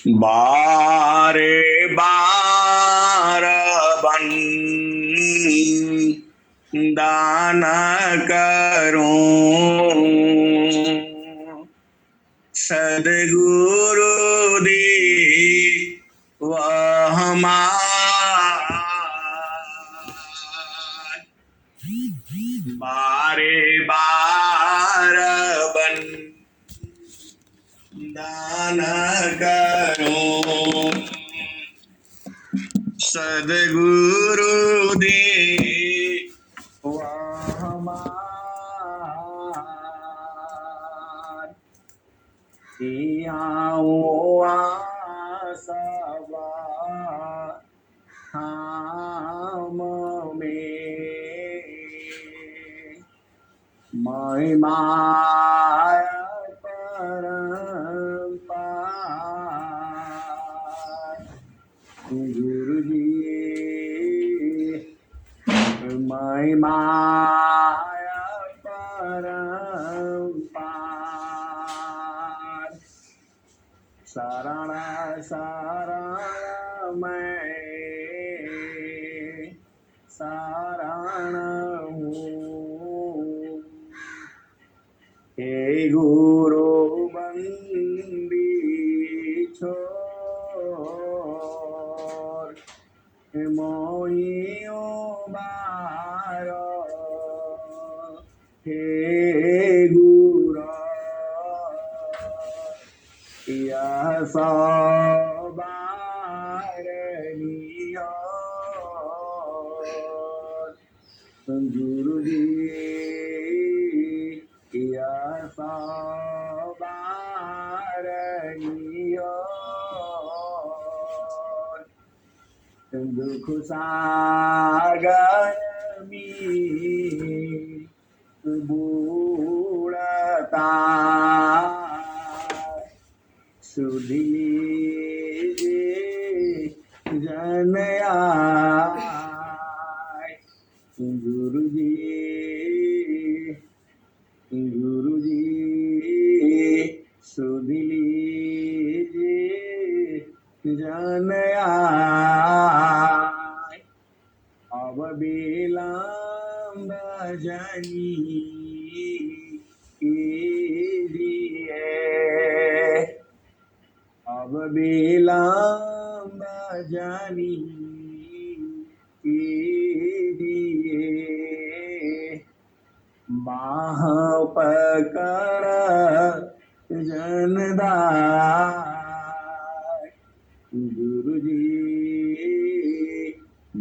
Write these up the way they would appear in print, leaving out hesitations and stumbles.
बारे बार बन दान करूं, सदगुरु दी वह बारे बार बन दान करूं, सदगुरु दे वहमान सबा हम में महिमाया परंपार गुरु जी महिमाया परंपार शरण शरण मैं शरण हूँ, हे गुरु बंदी छोड़ मोहियो बारो, हे गुरु यह सबारनियो गुरु जी यह सबारनियो दुख सागर में बूढ़ता सुधी जनया गुरु जी सुधी जनया अब विलंब जनी अब विलंब जनी बाह पकड़ जनदाय गुरु जी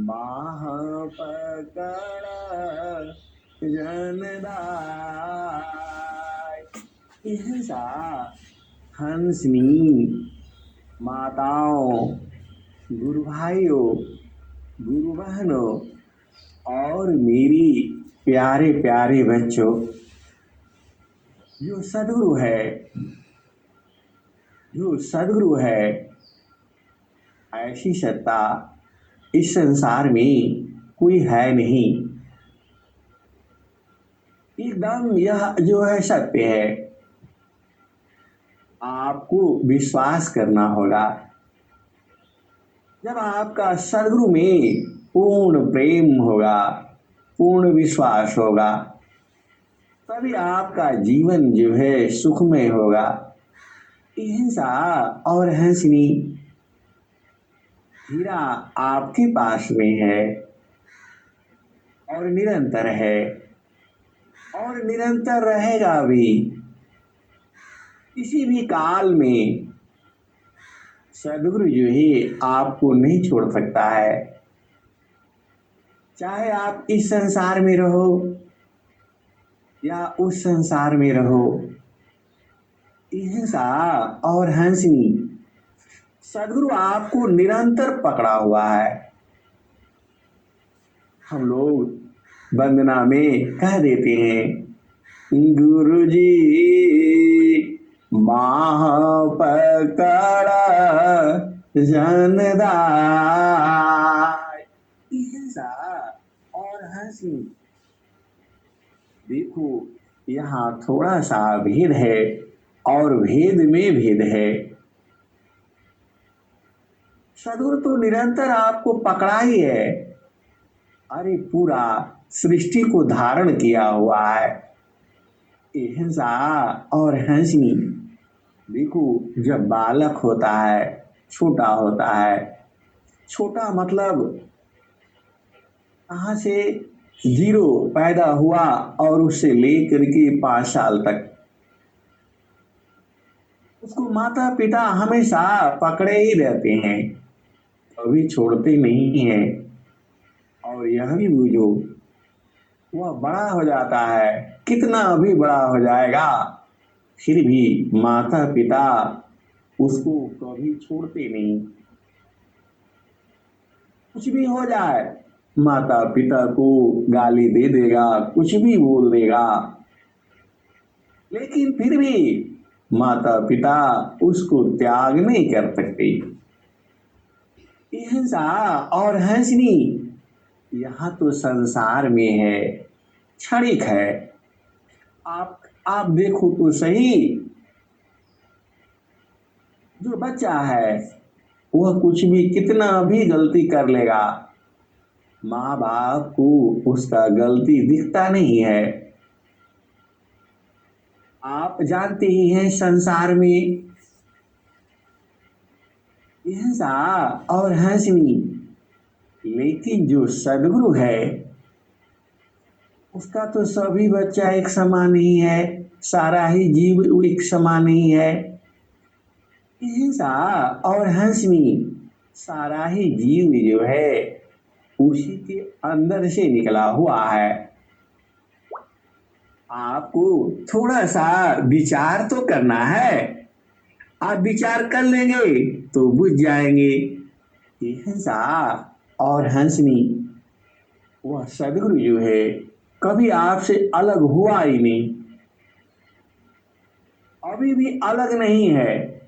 बाह पकड़ जनदाय ऐसा हंसनी माताओं, गुरु भाइयों, गुरु बहनों और मेरी प्यारे प्यारे बच्चों, जो सदगुरु है ऐसी सत्ता इस संसार में कोई है नहीं। एकदम यह जो है सत्य है, आपको विश्वास करना होगा। जब आपका सदगुरु में पूर्ण प्रेम होगा, पूर्ण विश्वास होगा, तभी आपका जीवन जो है सुखमय होगा। हिंसा और हंसनी हीरा आपके पास में है और निरंतर है और निरंतर रहेगा भी। किसी भी काल में सदगुरु जो है आपको नहीं छोड़ सकता है। चाहे आप इस संसार में रहो या उस संसार में रहो, हिंसा और हंसनी सदगुरु आपको निरंतर पकड़ा हुआ है। हम लोग वंदना में कह देते हैं, गुरु जी बाह पकड़ा जनदाय। हिंसा और हंसी, देखो यहाँ थोड़ा सा भेद है और भेद में भेद है। सदगुरु तो निरंतर आपको पकड़ा ही है। अरे पूरा सृष्टि को धारण किया हुआ है। हिंसा और हंसनी, देखो जब बालक होता है, छोटा होता है, छोटा मतलब कहाँ से, जीरो पैदा हुआ और उससे लेकर के 5 साल तक उसको माता पिता हमेशा पकड़े ही रहते हैं, कभी छोड़ते नहीं हैं। और यह भी बुझो, वह बड़ा हो जाता है, कितना भी बड़ा हो जाएगा, फिर भी माता पिता उसको कभी छोड़ते नहीं। कुछ भी हो जाए, माता पिता को गाली दे देगा, कुछ भी बोल देगा, लेकिन फिर भी माता पिता उसको त्याग नहीं कर सकते। हिंसा और हंसनी यहाँ तो संसार में है, क्षणिक है। आप देखो तो सही, जो बच्चा है वह कुछ भी कितना भी गलती कर लेगा, माँ बाप को उसका गलती दिखता नहीं है। आप जानते ही हैं संसार में हिंसा और हंसनी, लेकिन जो सदगुरु है उसका तो सभी बच्चा एक समान ही है, सारा ही जीव एक समान ही है। हिंसा और हंसनी, सारा ही जीव जो है उसी के अंदर से निकला हुआ है। आपको थोड़ा सा विचार तो करना है, आप विचार कर लेंगे तो बुझ जाएंगे कि हिंसा और हंसनी, वह सदगुरु जो है कभी आपसे अलग हुआ ही नहीं, अभी भी अलग नहीं है,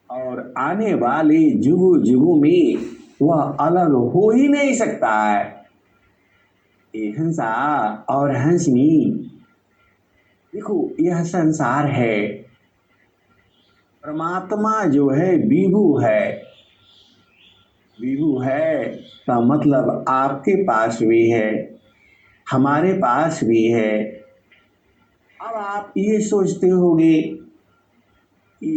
और आने वाले जुगों जुगों में वह अलग हो ही नहीं सकता है। ये हिंसा और हंसनी, देखो यह संसार है, परमात्मा जो है विभु है। विभु है का मतलब आपके पास भी है, हमारे पास भी है। अब आप ये सोचते होंगे कि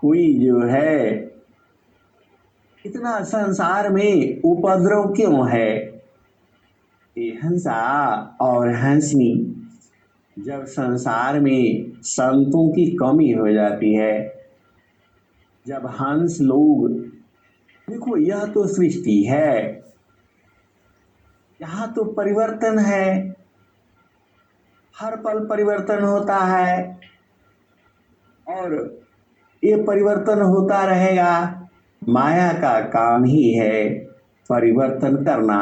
कोई जो है इतना संसार में उपद्रव क्यों है। ये हंसा और हंसनी, जब संसार में संतों की कमी हो जाती है, जब हंस लोग, देखो यह तो सृष्टि है, यहाँ तो परिवर्तन है, हर पल परिवर्तन होता है और ये परिवर्तन होता रहेगा। माया का काम ही है परिवर्तन करना,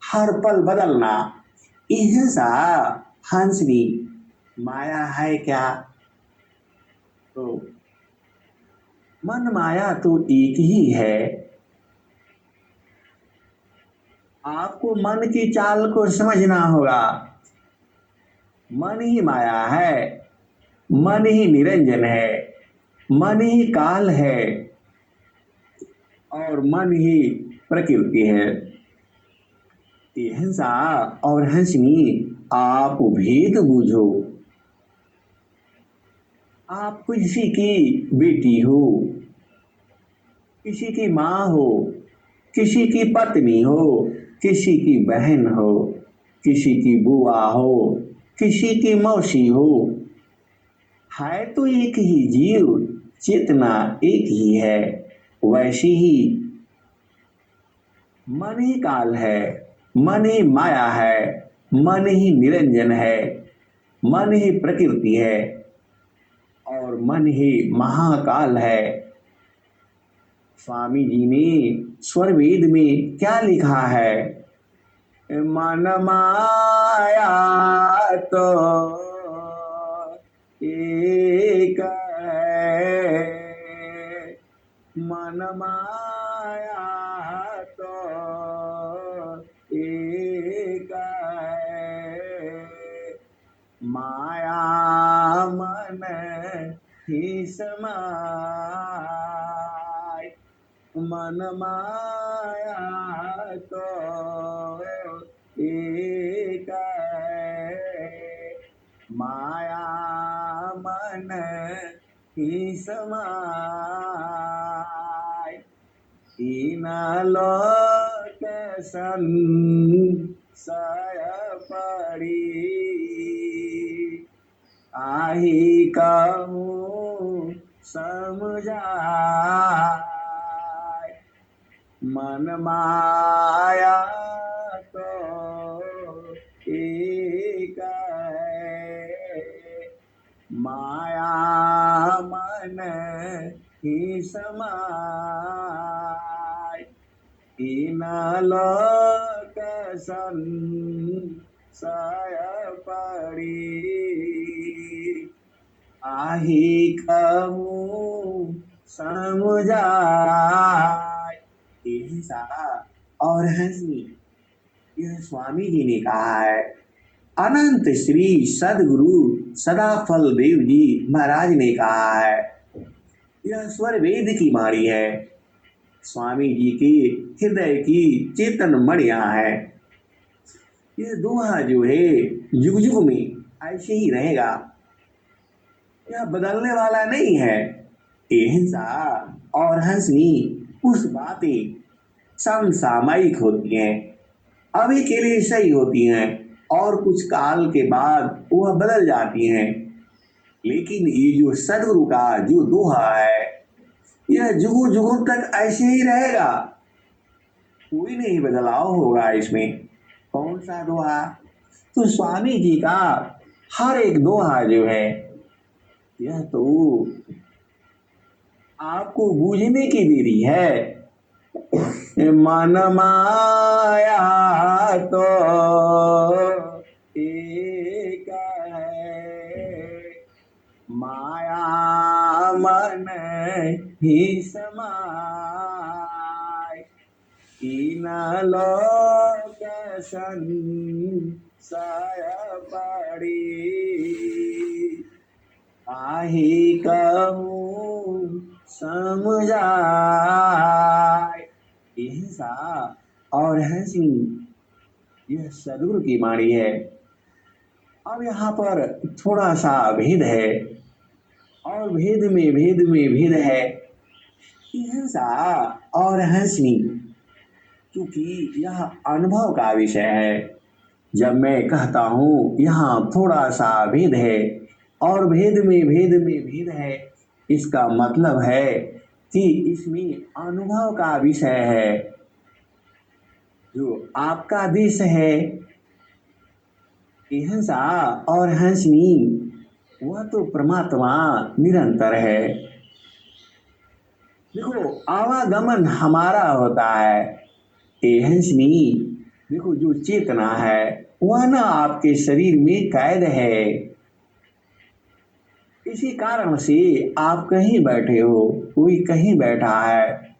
हर पल बदलना। हिंसा हंसनी माया है क्या? तो मन माया तो एक ही है। आपको मन की चाल को समझना होगा। मन ही माया है, मन ही निरंजन है, मन ही काल है और मन ही प्रकृति है। हिंसा और हंसनी, आप भेद बूझो। आप किसी की बेटी हो, किसी की माँ हो, किसी की पत्नी हो, किसी की बहन हो, किसी की बुआ हो, किसी की मौसी हो, है तो एक ही जीव, चेतना एक ही है। वैसी ही मन ही काल है, मन ही माया है, मन ही निरंजन है, मन ही प्रकृति है और मन ही महाकाल है। स्वामी जी ने स्वर वेद में क्या लिखा है? मन माया तो एक है, मन माया तो एक है, माया मन ही समाय, मन माया तो एक है, माया मन ही समाय, इन लोक संशय पड़ी, आही कहूँ समझाय, मन माया तो एक है, माया मन ही समाय, इन लोक संशय पड़ी, आही कहूँ समझाय। यही सारा और हंसी यह स्वामी जी ने कहा है। अनंत श्री सदगुरु सदाफल देव जी महाराज ने कहा है। यह स्वर वेद की वाणी है। स्वामी जी की हृदय की चेतन मणिया है। यह दोहा जो है युग युग में ऐसे ही रहेगा, यह बदलने वाला नहीं है। हिंसा और हंसनी कुछ बातें समसामयिक होती हैं, अभी के लिए सही होती हैं और कुछ काल के बाद वह बदल जाती हैं। लेकिन ये जो सदगुरु का जो दोहा है यह जुगों जुगों तक ऐसे ही रहेगा, कोई नहीं बदलाव होगा इसमें। कौन सा दोहा? तो स्वामी जी का हर एक दोहा जो है यह तो आपको बूझने की देरी है। मन माया तो एक है, माया मन ही समाय, इन लोक संशय पड़ी, आही कहूँ समझाय। हिंसा और हंसी यह सदगुरु की वाणी है। अब यहाँ पर थोड़ा सा भेद है और भेद में भेद है। हिंसा और हंसी क्योंकि यह अनुभव का विषय है। जब मैं कहता हूँ यहाँ थोड़ा सा भेद है और भेद में भेद है, इसका मतलब है कि इसमें अनुभव का विषय है। जो आपका देश है हिंसा और हंसनी वह तो परमात्मा निरंतर है। देखो आवागमन हमारा होता है, हंसनी देखो जो चेतना है वह ना आपके शरीर में कैद है। इसी कारण से आप कहीं बैठे हो, कोई कहीं बैठा है।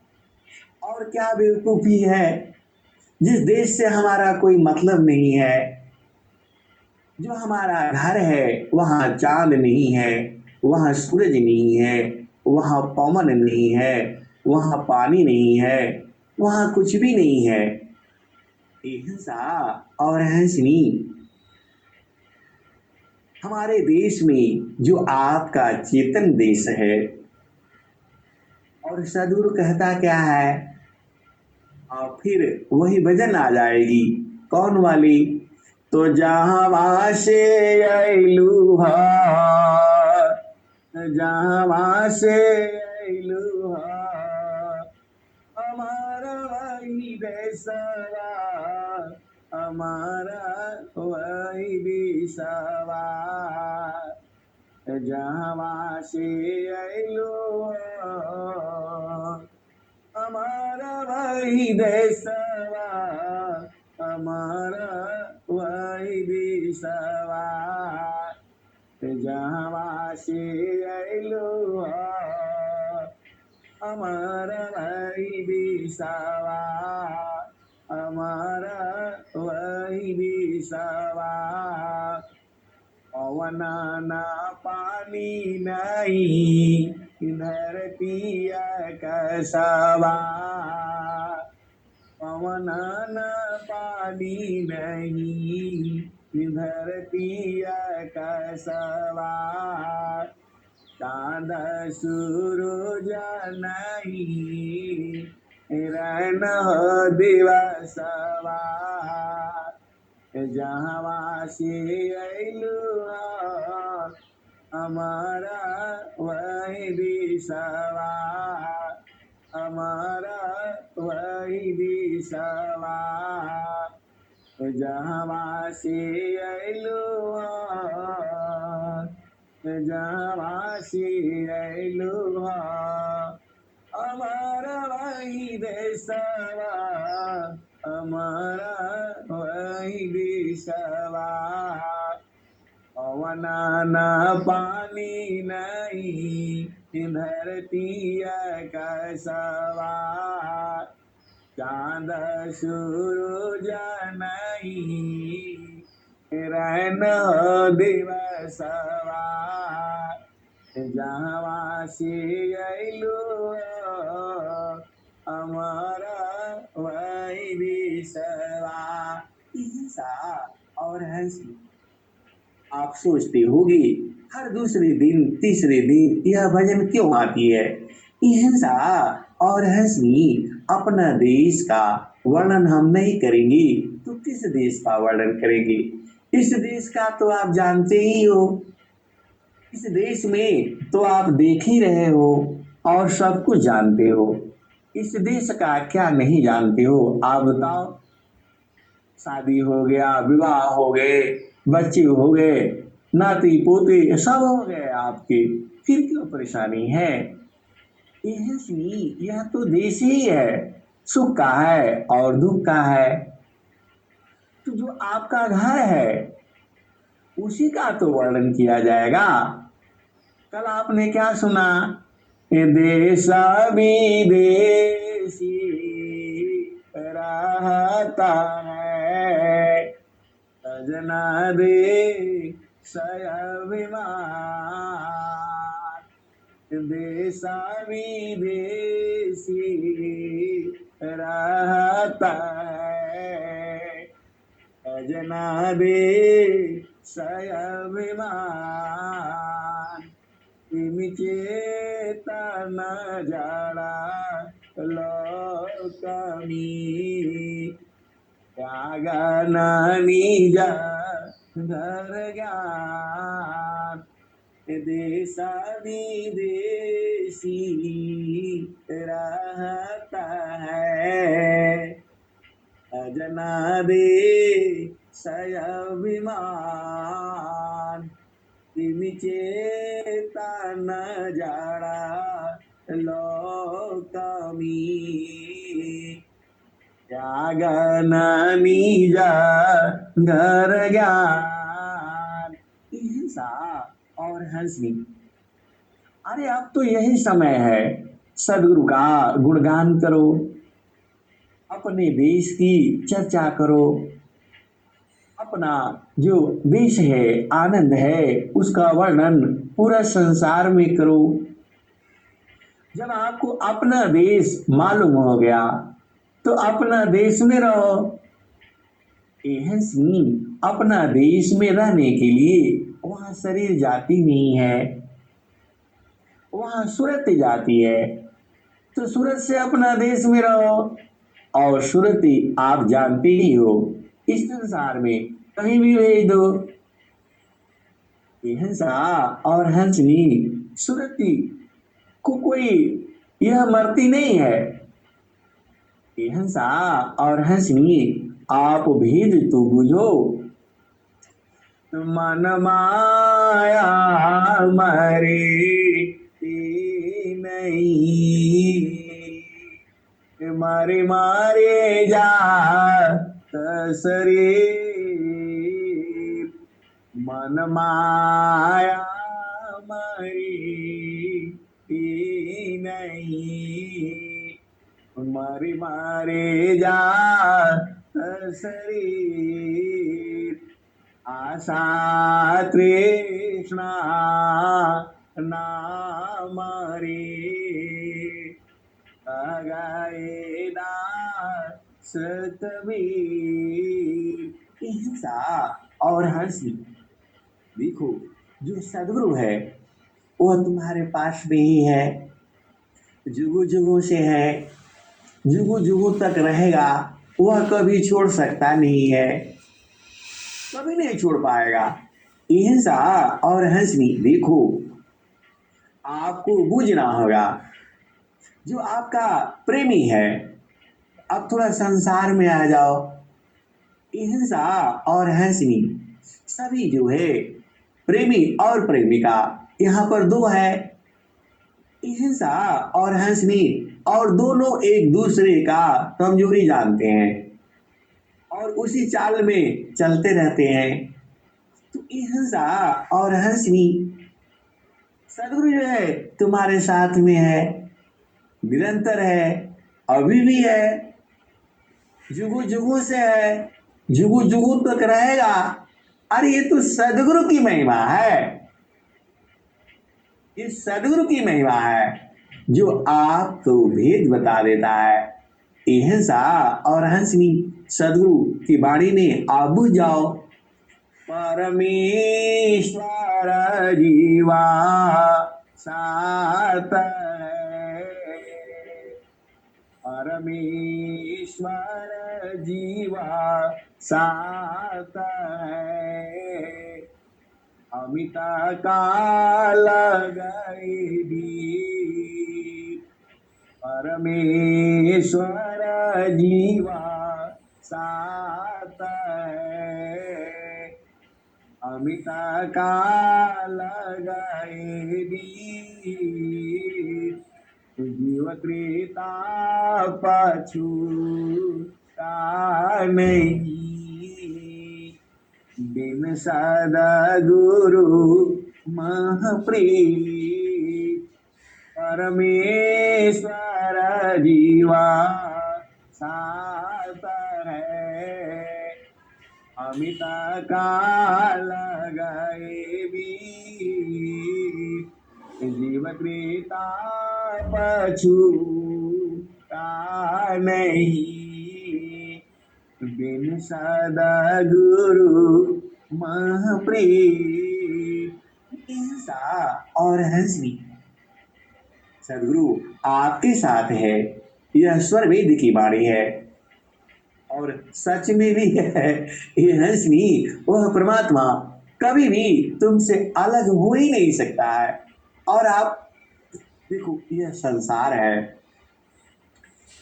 और क्या बेवकूफी है, जिस देश से हमारा कोई मतलब नहीं है, जो हमारा घर है वहाँ चांद नहीं है, वहाँ सूरज नहीं है, वहाँ पवन नहीं है, वहाँ पानी नहीं है, वहाँ कुछ भी नहीं है। हिंसा और हंसनी हमारे देश में जो आपका चेतन देश है। और सदगुरु कहता क्या है, और फिर वही भजन आ जाएगी। कौन वाली? तो जहाँ से अइलू हा, जहाँ से अइलू हा, हमारा वही देशवा, हमारा वही देशवा, जहाँ से अइलू हमारा वही देशवा, हमारा वही देशवा, जहाँ से अइलू हमारा वही देशवा, हमारा वही देशवा, पवन ना पानी नहीं धरती कसवा, पवन न पानी नहीं, धरती कसवा, चाँद सूरज नहीं, रन दिवसवा, जहवा से अइलू हमारा वही दिशवा, हमारा वही दिशवा, जहवा से अइलू जहवा से अइलू हमारा वही देशवा, हमारा वही दिशवा, पवन न पानी नहीं, धरती कसवा, चाँद सूरज नहीं, रन दिवसवा, जहवा से अइलू हमारा वही दिशवा। ईसा और हंसी। आप सोचते होंगे हर दूसरे दिन तीसरे दिन यह भजन क्यों आती है। हिंसा और हंसी अपना देश का वर्णन हम नहीं करेंगे तो किस देश का वर्णन करेंगे। इस देश का तो आप जानते ही हो, इस देश में तो आप देख ही रहे हो और सब कुछ जानते हो। इस देश का क्या नहीं जानते हो आप बताओ। शादी हो गया, विवाह हो गए, बच्चे हो गए, नाती पोते सब हो गए आपके, फिर क्यों परेशानी है। यह तो देश ही है, सुख का है और दुख का है। तो जो आपका घर है उसी का तो वर्णन किया जाएगा। कल आपने क्या सुना, देश विदेशी रहता है, सजना दे सयभिमान, देश विदेशी रहता है, सजना दे सयभिमान, चेतन जड़ा लोकमी, त्यागन निज घर ज्ञान, देश विदेशी रहता है, सजना दे सयभिमान, चेतन जड़ा लोकमी, त्यागन निज घर ज्ञान। हिंसा और हंसनी। अरे अब तो यही समय है, सदगुरु का गुणगान करो, अपने देश की चर्चा करो, अपना जो देश है आनंद है उसका वर्णन पूरा संसार में करो। जब आपको अपना देश मालूम हो गया तो अपना देश में रहो। हंसी अपना देश में रहने के लिए वहां शरीर जाती नहीं है, वहां सूरत जाती है, तो सूरत से अपना देश में रहो। और सूरत आप जानते ही हो, इस संसार में कहीं भी भेज दो। हंसा और हंसनी सूरती को कोई यह मरती नहीं है। हंसा और हंसनी आप भेद तो बुझो, मन माया मरे नहीं, मारे मारे जा शरीर, मन माया मरी नहीं, मारे मारे जा शरीर, आशा तृष्णा ना मरी, गए सतबीर। हिंसा और हंसी, देखो जो सदगुरु है वह तुम्हारे पास में ही है, जुगु जुगु से है, जुगु जुगु तक रहेगा, वह कभी छोड़ सकता नहीं है, कभी नहीं छोड़ पाएगा। हिंसा और हंसनी, देखो आपको बूझना होगा, जो आपका प्रेमी है, अब थोड़ा संसार में आ जाओ। हिंसा और हंसनी सभी जो है, प्रेमी और प्रेमिका, यहाँ पर दो है, हिंसा और हंसनी, और दोनों एक दूसरे का कमजोरी जानते हैं और उसी चाल में चलते रहते हैं। तो हिंसा और हंसनी, सदगुरु जो है तुम्हारे साथ में है, निरंतर है, अभी भी है, जुगु जुगु से है, जुगु जुगु तक रहेगा। अरे ये तो सदगुरु की महिमा है, ये सदगुरु की महिमा है जो आपको भेद बता देता है। हिंसा और हंसनी सदगुरु की वाणी में आप बुझ जाओ। परमेश्वर जीवा सात है, परमेश्वर जीवा सात है, अमित काल गई भी, परमेश्वर जीवा सात है, अमित काल गई भी, जीव कृता पछूता नहीं, बिन सद्गुरु महप्रीत, परमेश्वर जीवा सात है, अमित काल गए भी, जीव कृता पछूता नहीं, बिन सद्गुरु महप्रीत। हिंसा और हंसनी, सदगुरु आपके साथ है, यह स्वर वेद की वाणी है और सच में भी है। ये हंसनी वह परमात्मा कभी भी तुमसे अलग हो ही नहीं सकता है। और आप देखो, यह संसार है,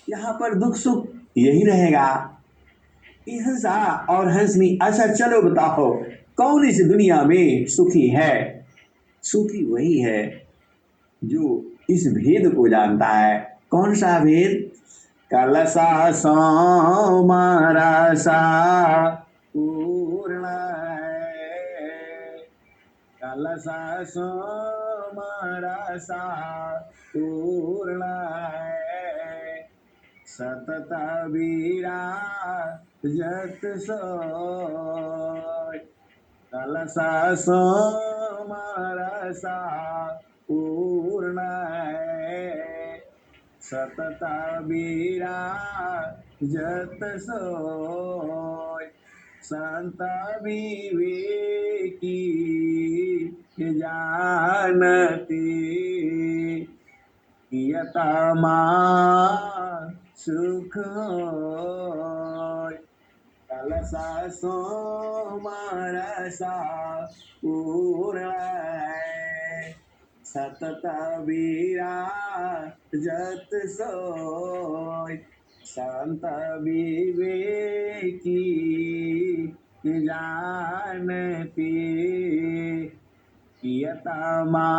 यहाँ पर दुख सुख यही रहेगा। हिंसा और हंसनी, अच्छा चलो बताओ कौन इस दुनिया में सुखी है? सुखी वही है जो इस भेद को जानता है। कौन सा भेद? कलसा सोमरसा पूर्ण है, कलसा सोमरसा पूर्ण है, सतत विराजत सोय, कलसा सोमरसा पूर्ण है, सतत विराजत सोय, संत विवेकी जानती, यतमा सुख होय, कलसा सोमरसा पूर्ण है, सतत विराजत सोय, संत विवेकी जानती, यतमा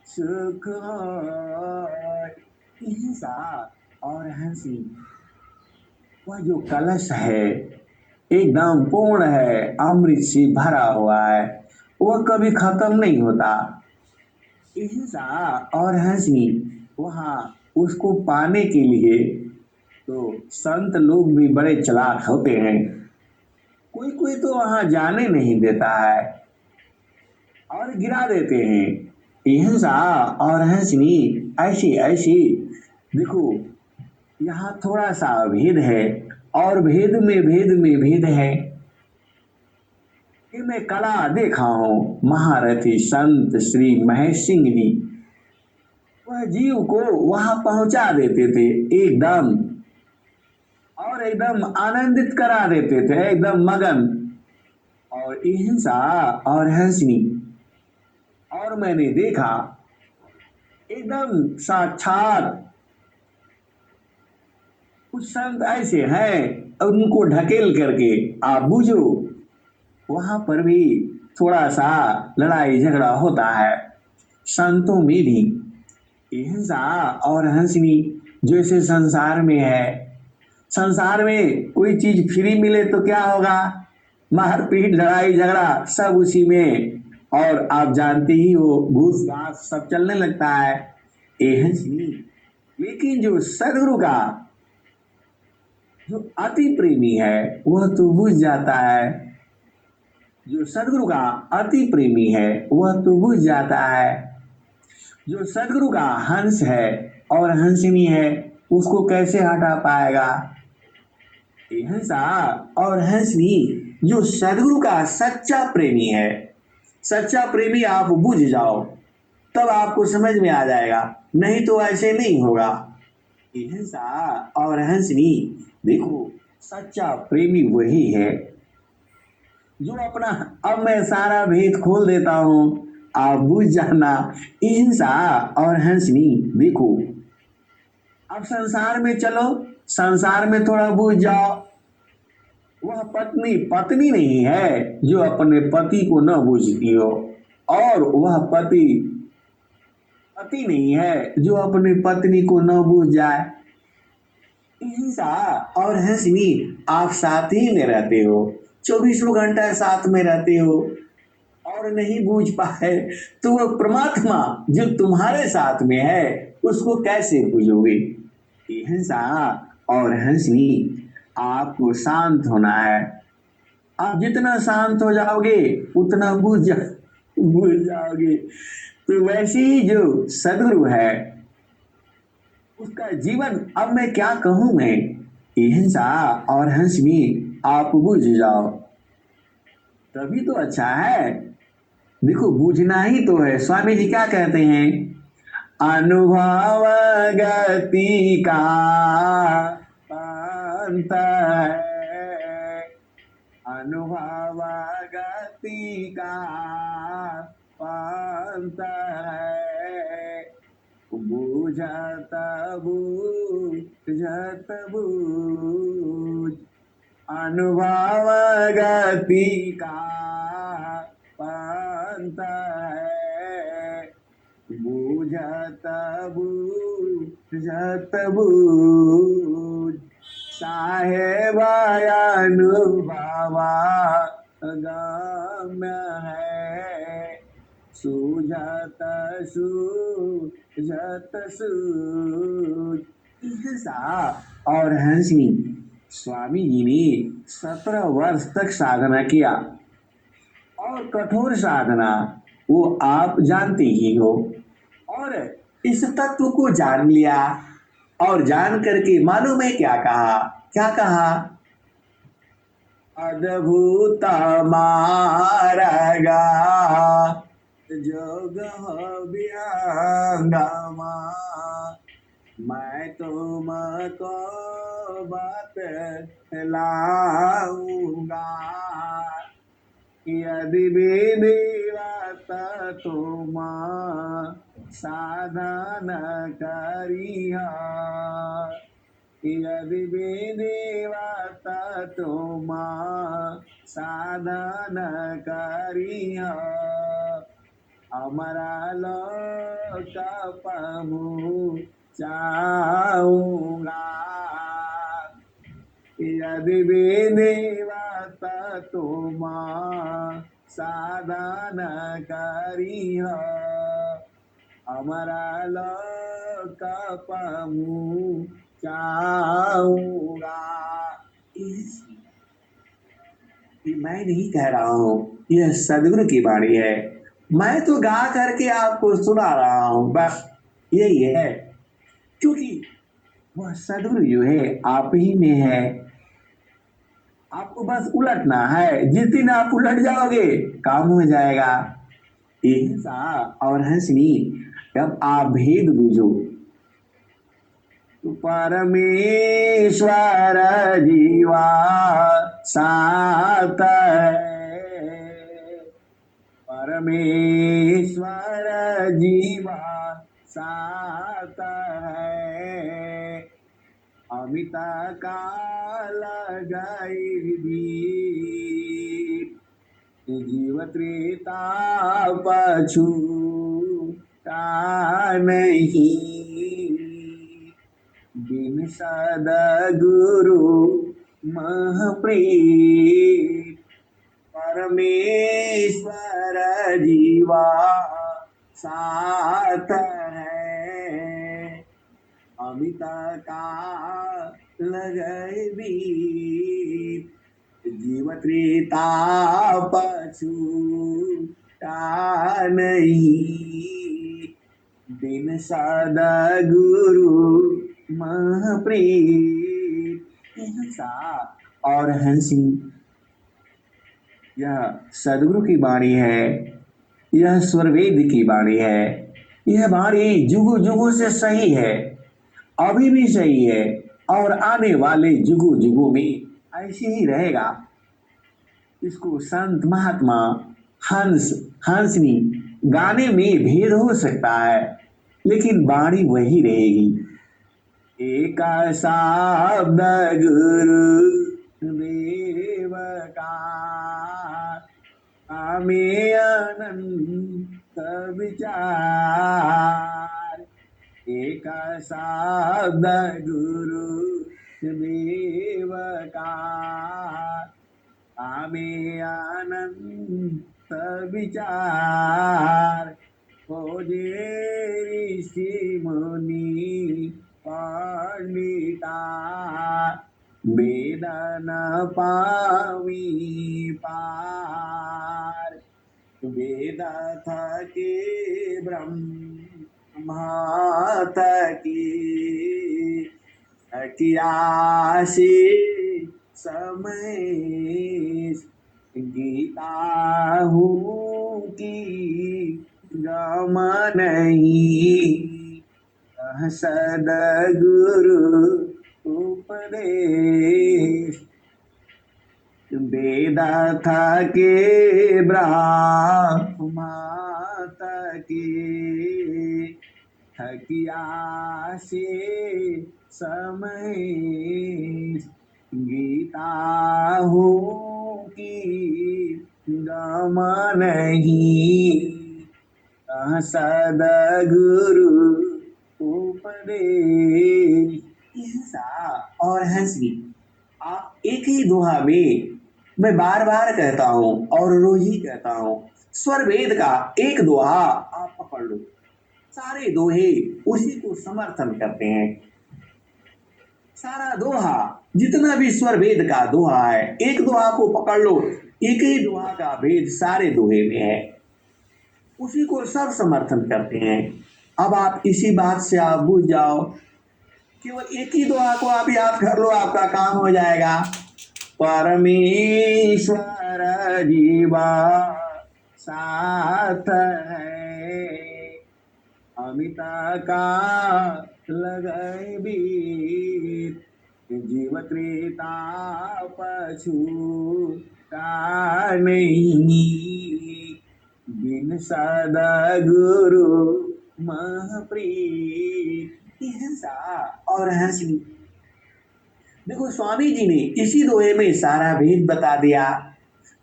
सुख होय। हिंसा और हंसी, वह जो कलश है एकदम पूर्ण है, अमृत से भरा हुआ है, वह कभी खत्म नहीं होता। हिंसा और हंसनी, वहाँ उसको पाने के लिए तो संत लोग भी बड़े चालाक होते हैं, कोई कोई तो वहाँ जाने नहीं देता है और गिरा देते हैं। हिंसा और हंसनी ऐसी ऐसी, देखो यहाँ थोड़ा सा भेद है, और भेद में भेद में भेद है कि मैं कला देखा हूं महारथी संत श्री महेश सिंह जी, वह जीव को वहां पहुंचा देते थे एकदम, और एकदम आनंदित करा देते थे, एकदम मगन। और अहिंसा और हंसनी, और मैंने देखा एकदम साक्षात कुछ संत ऐसे हैं, उनको ढकेल करके आप बुझो, वहां पर भी थोड़ा सा लड़ाई झगड़ा होता है संतों में भी। अहिंसा और हंसनी जैसे संसार में है, संसार में कोई चीज फ्री मिले तो क्या होगा, मारपीट लड़ाई झगड़ा सब उसी में, और आप जानते ही हो घूस घास सब चलने लगता है। अहिंसनी, लेकिन जो सदगुरु का जो अति प्रेमी है वह तो बुझ जाता है, जो सदगुरु का अति प्रेमी है वह तो बुझ जाता है। जो सदगुरु का हंस है और हंसनी है उसको कैसे हटा पाएगा। हंसा और हंसनी, जो सदगुरु का सच्चा प्रेमी है, सच्चा प्रेमी आप बुझ जाओ तब आपको समझ में आ जाएगा, नहीं तो ऐसे नहीं होगा। हंसा और हंसनी, देखो सच्चा प्रेमी वही है जो अपना, अब मैं सारा भेद खोल देता हूं, आप बुझ जाना। हिंसा और हंसनी, देखो अब संसार में चलो, संसार में थोड़ा बुझ जाओ। वह पत्नी पत्नी नहीं है जो अपने पति को न बूझती हो, और वह पति पति नहीं है जो अपनी पत्नी को न बूझ जाए। हिंसा और हंसनी, आप साथ ही में रहते हो, 24 घंटा साथ में रहते हो, और नहीं बूझ पाए तो वह परमात्मा जो तुम्हारे साथ में है उसको कैसे बूझोगे। हिंसा और हंसनी, आपको शांत होना है। आप जितना शांत हो जाओगे उतना बूझ जाओगे। तो वैसे ही जो सदगुरु है उसका जीवन, अब मैं क्या कहूं, मैं हिंसा और हंसनी आप बुझ जाओ तभी तो अच्छा है। देखो बूझना ही तो है। स्वामी जी क्या कहते हैं, अनुभव गति का पंत है, अनुभव गति का पंत है, बूझत बूझत बूझ, अनुभव गति का पंत है, बूझत बूझत बूझ, साहेब अनुभवा गम्य है, सूझत सूझत सूझ। हिंसा और हंसनी, स्वामी जी ने 17 वर्ष तक साधना किया, और कठोर साधना वो आप जानते ही हो, और इस तत्व को जान लिया, और जान करके मालूम है क्या कहा, क्या कहा, अद्भुत मारगा जोग विहंगमा, मैं तुमको बतलाऊंगा, यदि विधिवत तुम साधन करिहा, यदि विधिवत तुम साधन करिहा, हमारा लोक पहुँचाऊंगा, यदि विधिवत तुम साधन करिहा, हमारा लोक पहुँचाऊंगा। ये मैं नहीं कह रहा हूं, यह सदगुरु की वाणी है, मैं तो गा करके आपको सुना रहा हूं, बस यही है। क्योंकि वह सदगुरु जो है आप ही में है। आपको बस उलटना है, जिस दिन आप उलट जाओगे काम हो जाएगा। ऐसा और हंसनी, जब आप भेद बुझो तो परमेश्वर जीवा साथ है। परमेश्वर जीवा साथ है। अमित काल गई भी जीव त्रेता पछू नहीं। बिन सदगुरु महप्रीत परमेश्वर जीवा साथ है। अमित काल गए बीत जीव त्रेता पछूता नहीं। बिन सदगुरु महप्रीत। हंसा और हंसी, यह सदगुरु की वाणी है, यह स्वरवेद की वाणी है। यह वाणी जुगु जुगु से सही है, अभी भी सही है और आने वाले जुगु जुगु में ऐसे ही रहेगा। इसको संत महात्मा हंस हंसनी गाने में भेद हो सकता है, लेकिन वाणी वही रहेगी। एक शब्द गुरु देव का हमें अनंत विचार। एक शब्द गुरु देव का हमें अनंत विचार। खोजे ऋषि मुनि पंडिता वेद न पावी पार। वेद थके ब्रह्मा थकी किया से समय गीता हूँ की गम नहीं। सदगुरु उपदेश वेद थके ब्रह्मा थके थकिया से समय गीता हो की गम नहीं। सदगुरु उपदेश। हिंसा और हंसनी, आप एक ही दोहा में मैं बार बार कहता हूं और रोज ही कहता हूं, स्वर वेद का एक दोहा आप पकड़ लो, सारे दोहे उसी को समर्थन करते हैं। सारा दोहा जितना भी स्वर वेद का दोहा है, एक दोहा को पकड़ लो, एक ही दोहा का भेद सारे दोहे में है, उसी को सब समर्थन करते हैं। अब आप इसी बात से आप बुझ जाओ, केवल एक ही दोहा को आप याद कर लो, आपका काम हो जाएगा। परमेश्वर जीवा साथ है। अमित का लगई बीत जीव त्रेता पछूता नहीं। बिन सदगुरु महप्रीत। हिंसा और हंसनी, देखो स्वामी जी ने इसी दोहे में सारा भेद बता दिया।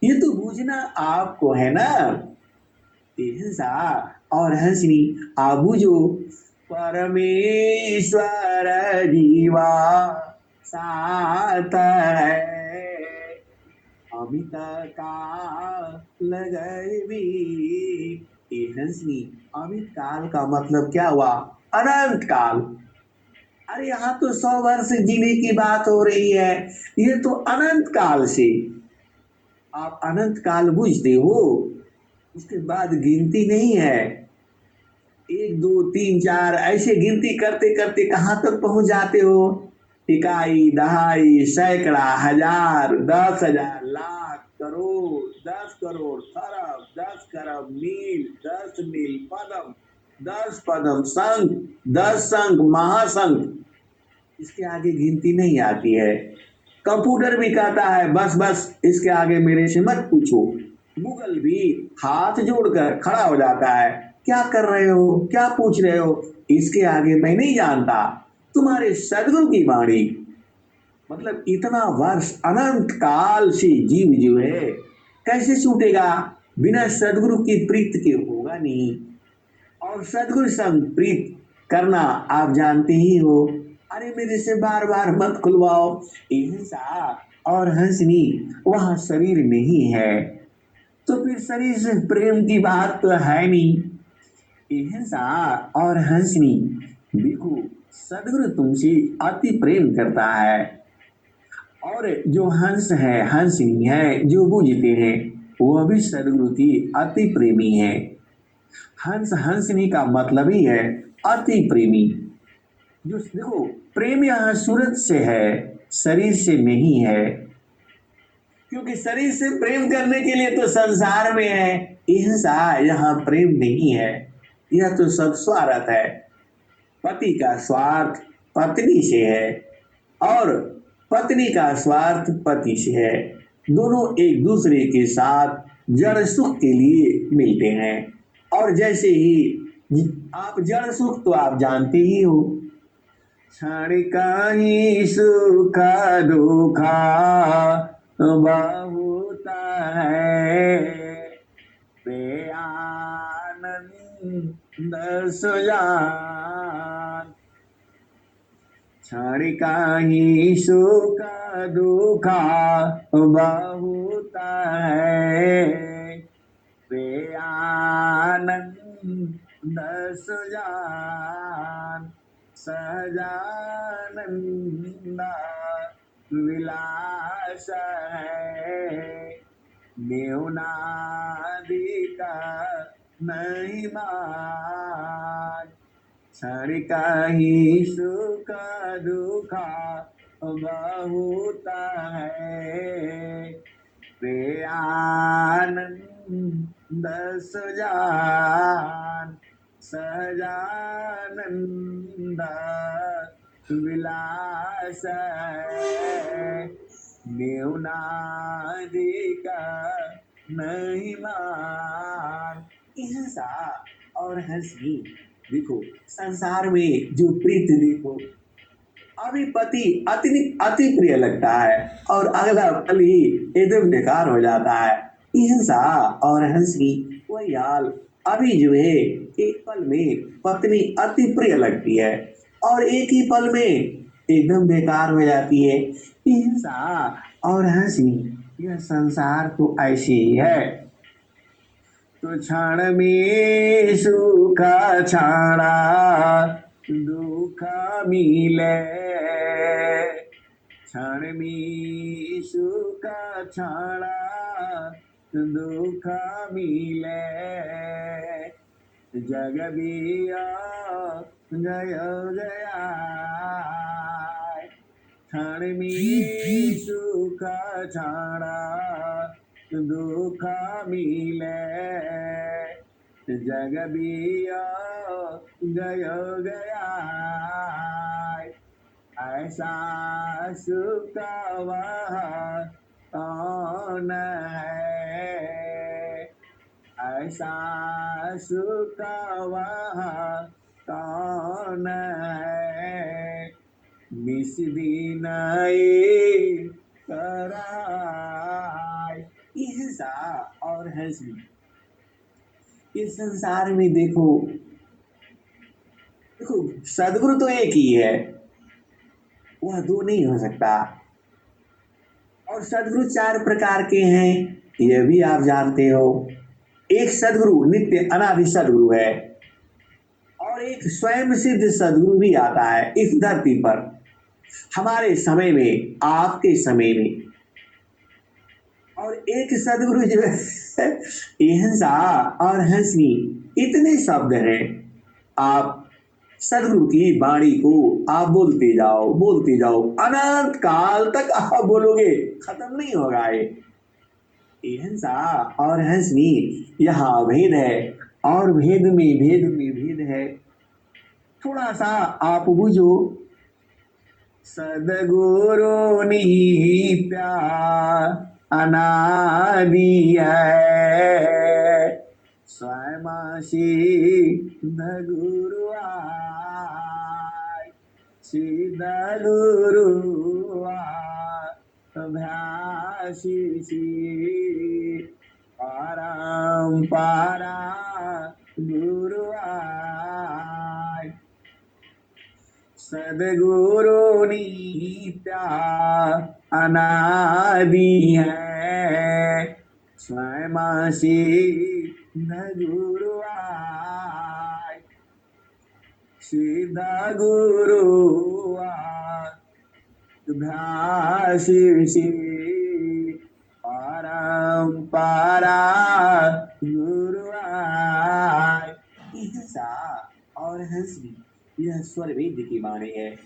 ये तो बूझना आपको है ना। हिंसा और हंसनी आप बूझो। परमेश्वर जीवा साथ है। अमित काल गए भी। हंसनी, अमित काल का मतलब क्या हुआ? अनंत काल। अरे यहाँ तो 100 वर्ष जीने की बात हो रही है, ये तो अनंत काल से। आप अनंत काल बुझते हो, उसके बाद गिनती नहीं है। एक दो तीन चार ऐसे गिनती करते करते कहाँ तक पहुंच जाते हो? इकाई, दहाई, सैकड़ा, हजार, 10,000, लाख, करोड़, 10 करोड़, खरब, 10 खरब, मील, 10 मील, पदम, 10 पदम, संख, 10 संख, महासंख। इसके आगे गिनती नहीं आती है। कंप्यूटर भी कहता है बस बस, इसके आगे मेरे से मत पूछो। गूगल भी हाथ जोड़कर खड़ा हो जाता है, क्या कर रहे हो, क्या पूछ रहे हो, इसके आगे मैं नहीं जानता। तुम्हारे सदगुरु की वाणी, मतलब इतना वर्ष अनंत काल से जीव जो है कैसे छूटेगा? बिना सदगुरु की प्रीत के होगा नहीं। और सदगुरु संग प्रीत करना आप जानते ही हो। अरे मेरे से बार बार मत खुलवाओ। हिंसा और हंसनी वहां शरीर नहीं है, तो फिर शरीर से प्रेम की बात तो है नहीं। हिंसा और हंसनी, देखो सदगुरु तुमसे अति प्रेम करता है। और जो हंस है, हंसनी है, जो बूझते हैं, वह भी सदगुरु की अति प्रेमी है। हंस हंसनी का मतलब ही है अति प्रेमी। जो देखो, प्रेम यहाँ सूरत से है, शरीर से नहीं है। क्योंकि शरीर से प्रेम करने के लिए तो संसार में है। हिंसा यहाँ प्रेम नहीं है, यह तो सब स्वार्थ है। पति का स्वार्थ पत्नी से है और पत्नी का स्वार्थ पति से है। दोनों एक दूसरे के साथ जड़ सुख के लिए मिलते हैं। और जैसे ही आप जड़ सुख तो आप जानते ही हो, क्षणिका ही सुख दुखा बहुत है, वे आनंद सुजान। क्षणिका ही सुख दुखा बहुत है, वे आनंद सुजान। सहजानंद विलास है, नेवनादि का नहीं मान। क्षणिका ही सुख दुखा बहुत है, वे आनंद सुजान। सहजानंद विलास है, नेवनादि का नहीं मान। हिंसा और हंसी, देखो संसार में जो प्रीत, देखो अभी पति अति अति प्रिय लगता है और अगला पल ही एकदम बेकार हो जाता है। हिंसा और हंसी वही हाल। अभी जो है एक पल में पत्नी अति प्रिय लगती है और एक ही पल में एकदम बेकार हो जाती है। हिंसा और हंसी, यह संसार तो ऐसे ही है। तो क्षण में सुख छाड़ा दुख मिले, क्षण में सुख छाड़ा दुख मिले, जग बिया जय जया। क्षण में सुख छाड़ा दुख मिले, जग बिया जय गया। ऐसा सुख वह कौन है, ऐसा सुख वह कौन है, निस दिन कराय। हिंसा और हंसी, इस संसार में देखो देखो सदगुरु तो एक ही है, वह दो नहीं हो सकता। और सदगुरु 4 प्रकार के हैं, यह भी आप जानते हो। एक सदगुरु नित्य अनादि सदगुरु है और एक स्वयं सिद्ध सदगुरु भी आता है इस धरती पर, हमारे समय में, आपके समय में। और एक सदगुरु जो है हिंसा और हंसनी, इतने शब्द हैं। आप सदगुरु की वाणी को आप बोलते जाओ, अनंत काल तक आप बोलोगे, खत्म नहीं होगा ये हिंसा और हंसनी, यहाँ भेद है और भेद है। थोड़ा सा आप बुझो, सदगुरु नित्या अनादि है, स्वयं सिद्ध गुरु आय, सिद्ध गुरु अभ्यासी परंपरा गुरु आय, सदगुरु नित्या अनादि है, स्वयं सिद्ध गुरु आय, सिद्ध गुरु अभ्यासी परंपरा गुरु आय। हिंसा और हंसनी, यह स्वर वेद की वाणी है।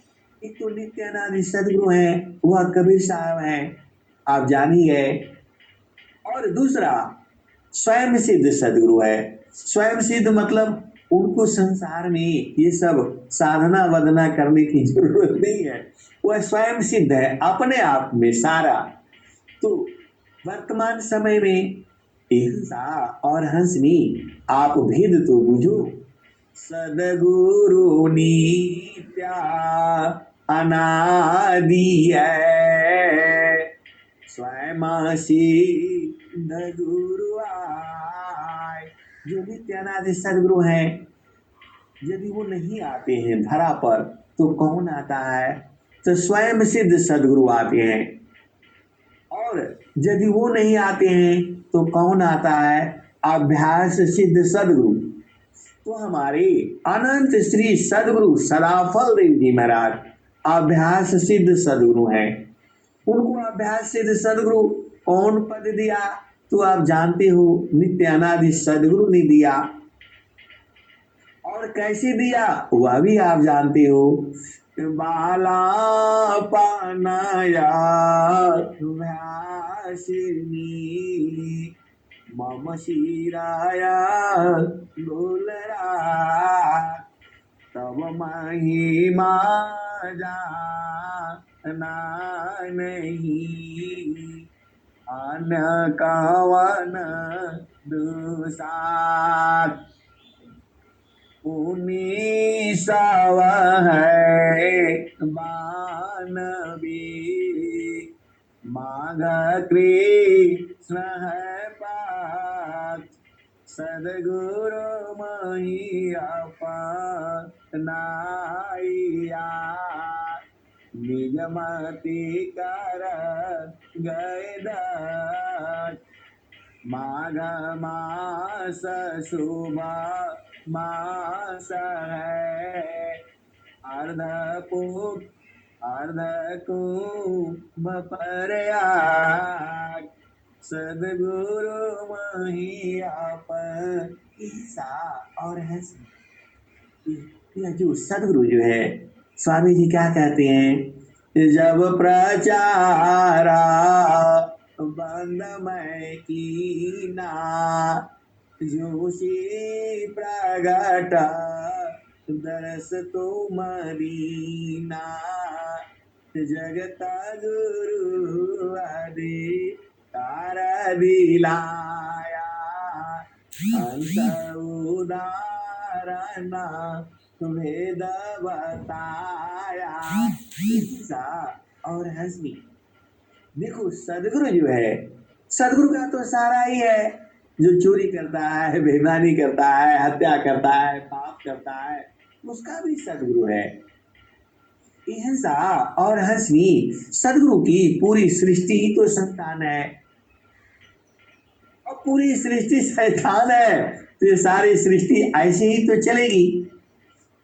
एक तो नित्यानंद सदगुरु है, वह कबीर साहब है, आप जानिए। और दूसरा स्वयं सिद्ध सदगुरु है। स्वयं सिद्ध मतलब उनको संसार में ये सब साधना वदना करने की जरूरत नहीं है, वह स्वयं सिद्ध है अपने आप में सारा। तो वर्तमान समय में हिंसा और हंसनी, आप भेद तो बुझो, सदगुरु नित्या अनादि है, स्वयं सिद्ध गुरु आय। जो नित्यानादि सदगुरु हैं, यदि वो नहीं आते हैं धरा पर तो कौन आता है? तो स्वयं सिद्ध सदगुरु आते हैं। और यदि वो नहीं आते हैं तो कौन आता है? अभ्यास सिद्ध सदगुरु। तो हमारे अनंत श्री सदगुरु सदाफल देव जी महाराज अभ्यास सिद्ध सदगुरु हैं। उनको अभ्यास सिद्ध सदगुरु कौन पद दिया? तो आप जानते हो, नित्यानादि सदगुरु ने दिया। और कैसे दिया वह भी आप जानते हो, बाला पानाया व्यासिनी मम शिराया डोलरा, तब महिमा जाना नहीं, अन्य कवन दुसार, उन्हीं सव है मानवी, माघ कृष्ण है पाक, सदगुरु मही अपनाइया, निज मति कर गए दत्त, माघ मास शुभ मास है, अर्धपुक अर्धकुंभ प्रयाग, सदगुरु मही ईसा और हंसी। यह जो सदगुरु जो है, स्वामी जी क्या कहते हैं? जब प्रचारा बंद मैं कीना, जोशी प्रगट दरस तुम्हारीना, जगत गुरु अधिकार दिलाया, अंत उदाहरण भेद बताया। ईसा और हंसनी। देखो सदगुरु जो है, सदगुरु का तो सारा ही है, जो चोरी करता है, बेईमानी करता है, हत्या करता है, पाप करता है, उसका भी सदगुरु है। हिंसा और हंसनी सदगुरु की पूरी सृष्टि ही तो संतान है, और पूरी सृष्टि शैतान है, तो ये सारी सृष्टि ऐसे ही तो चलेगी।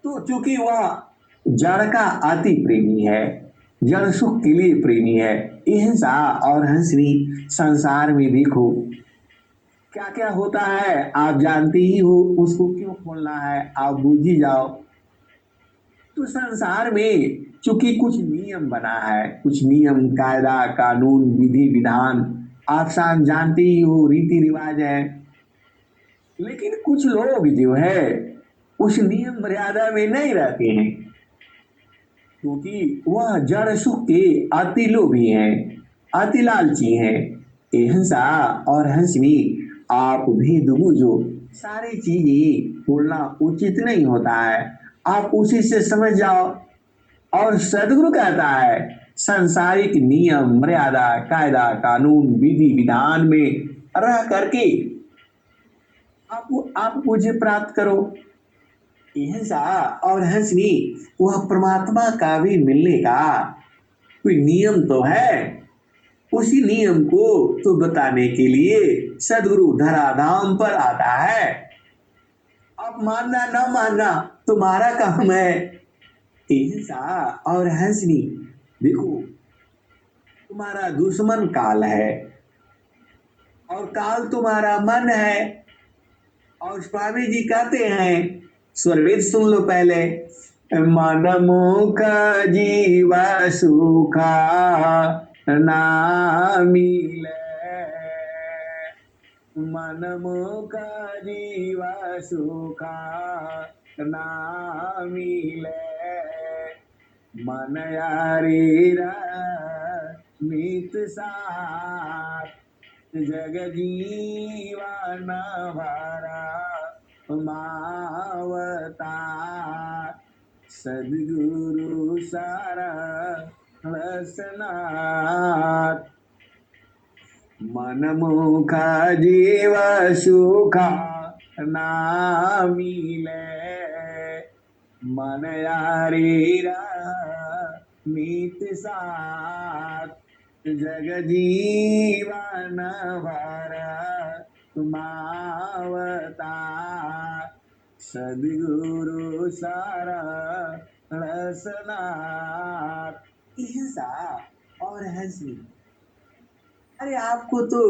तो चूंकि वह जड़ का अति प्रेमी है, जड़ सुख के लिए प्रेमी है, हिंसा और हंसनी संसार में देखो क्या क्या होता है आप जानते ही हो, उसको क्यों खोलना है आप बूझ ही जाओ। तो संसार में चूंकि कुछ नियम बना है, कुछ नियम कायदा कानून विधि विधान आप सब जानते ही हो, रीति रिवाज है। लेकिन कुछ लोग जो है उस नियम मर्यादा में नहीं रहते हैं, क्योंकि वह जड़ सुख के अति लोभी हैं, अति लालची हैं। ये हंसा और हंसनी आप भेद बूझो, सारी चीजें बोलना उचित नहीं होता है, आप उसी से समझ जाओ। और सदगुरु कहता है सांसारिक नियम मर्यादा कायदा कानून विधि विधान में रह करके आप मुझे प्राप्त करो। हिंसा और हंसनी वह परमात्मा का भी मिलने का कोई नियम तो है। उसी नियम को तो बताने के लिए सदगुरु धराधाम पर आता है। अब मानना ना मानना तुम्हारा काम है। हिंसा और हंसनी देखो, तुम्हारा दुश्मन काल है और काल तुम्हारा मन है। और स्वामी जी कहते हैं, स्वरवेद सुन लो पहले। मन मुख जीवा सुखा ना मिले, मन मुख जीवा सुखा ना मिले, मन यारी मित साथ जग जीवन भरा मावता, सदगुरु सारा रसनाथ, मन मुख जीव सुखा ना मिले, मन यारी मित साथ जग जीवन भर मावता, सदगुरु सारा रसनाथ। हिंसा और हंसी, अरे आपको तो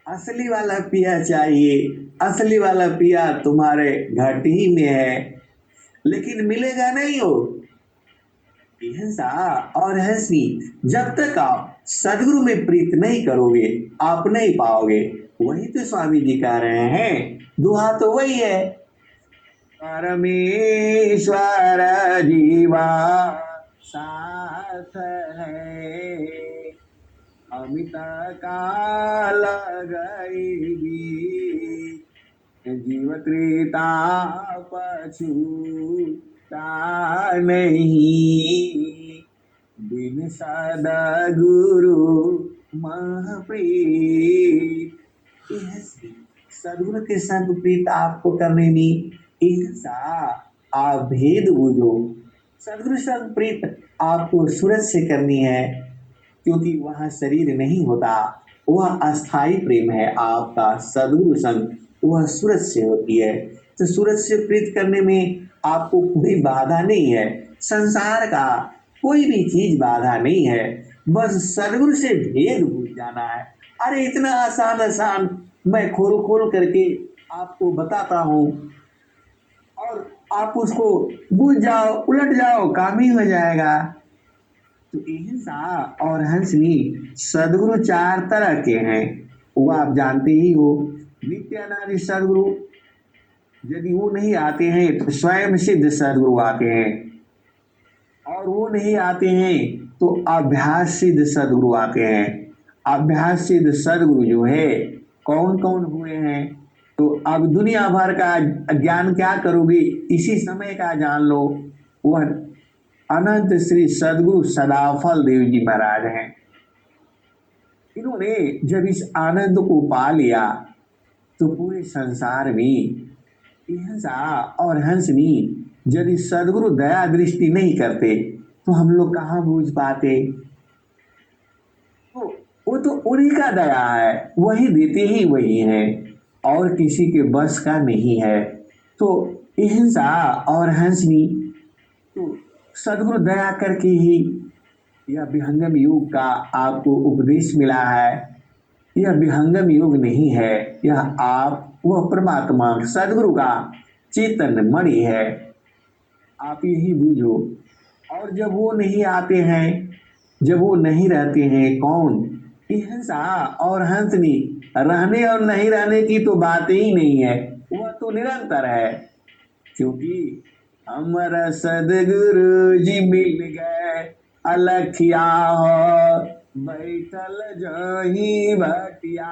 असली वाला पिया चाहिए, असली वाला पिया तुम्हारे घट ही में है, लेकिन मिलेगा नहीं हो। हिंसा और हंसी जब तक आप सदगुरु में प्रीत नहीं करोगे आप नहीं पाओगे। वही तो स्वामी जी कह रहे हैं, दुआ तो वही है, परमेश्वर जीवा साथ है, अमित काल गई जीव त्रेता पछूता नहीं, बिन सदगुरु महप्रीत। सदगुरु के संग प्रीत आपको करने में हिंसा आप भेद बूझो। सदगुरु संग प्रीत आपको सूरज से करनी है, क्योंकि वहां शरीर नहीं होता, वह अस्थाई प्रेम है आपका। सदगुरु संग वह सूरज से होती है, तो सूरज से प्रीत करने में आपको कोई बाधा नहीं है, संसार का कोई भी चीज बाधा नहीं है, बस सदगुरु से भेद भूल जाना है। अरे इतना आसान आसान मैं खोल खोल करके आपको बताता हूँ और आप उसको बुझ जाओ उलट जाओ काम ही हो जाएगा। तो हिंसा और हंसनी सदगुरु चार तरह के हैं, वो आप जानते ही हो। नित्यानादि सदगुरु यदि वो नहीं आते हैं तो स्वयं सिद्ध सदगुरु आते हैं, और वो नहीं आते हैं तो अभ्यास सिद्ध सदगुरु आते हैं। अभ्यास सिद्ध सदगुरु जो है कौन कौन हुए हैं, तो अब दुनिया भर का ज्ञान क्या करोगे, इसी समय का जान लो। वह अनंत श्री सदगुरु सदाफल देव जी महाराज हैं। इन्होंने जब इस आनंद को पा लिया तो पूरे संसार में हिंसा और हंसनी यदि सदगुरु दया दृष्टि नहीं करते तो हम लोग कहाँ बूझ पाते। तो वो तो उन्हीं का दया है, वही देते ही वही है, और किसी के बस का नहीं है। तो हिंसा और हंसनी तो सदगुरु दया करके ही यह विहंगम योग का आपको उपदेश मिला है। यह विहंगम योग नहीं है, यह आप वह परमात्मा सदगुरु का चेतन मणि है, आप यही बूझो। और जब वो नहीं आते हैं, जब वो नहीं रहते हैं, कौन? हिंसा और हंसनी, रहने और नहीं रहने की तो बात ही नहीं है, वह तो निरंतर है। क्योंकि हमारा सदगुरु जी मिल गए, अलखिया हो बैठल जही भटिया।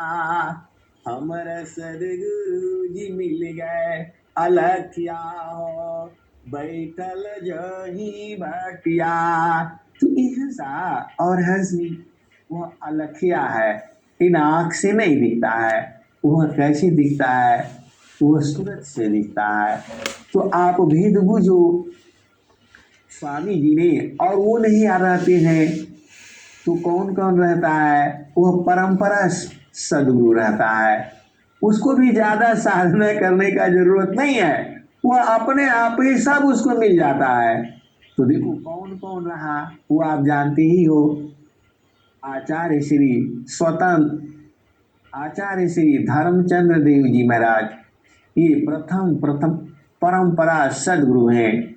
हमारा सदगुरु जी मिल गए, अलखिया हो बैठल जही भटिया। तो हिंसा और हंसनी वह अलखिया है, इन आंख से नहीं दिखता है। वह कैसे दिखता है? वह सूरज से दिखता है। तो आप भेद बुझो स्वामी जी ने, और वो नहीं आ रहते हैं तो कौन कौन रहता है? वह परंपरा सदगुरु रहता है। उसको भी ज्यादा साधना करने का जरूरत नहीं है, वह अपने आप ही सब उसको मिल जाता है। तो देखो कौन कौन रहा, वो आप जानते ही हो। आचार्य श्री स्वतंत्र आचार्य श्री धर्मचंद्र देव जी महाराज, ये प्रथम प्रथम परंपरा सदगुरु हैं।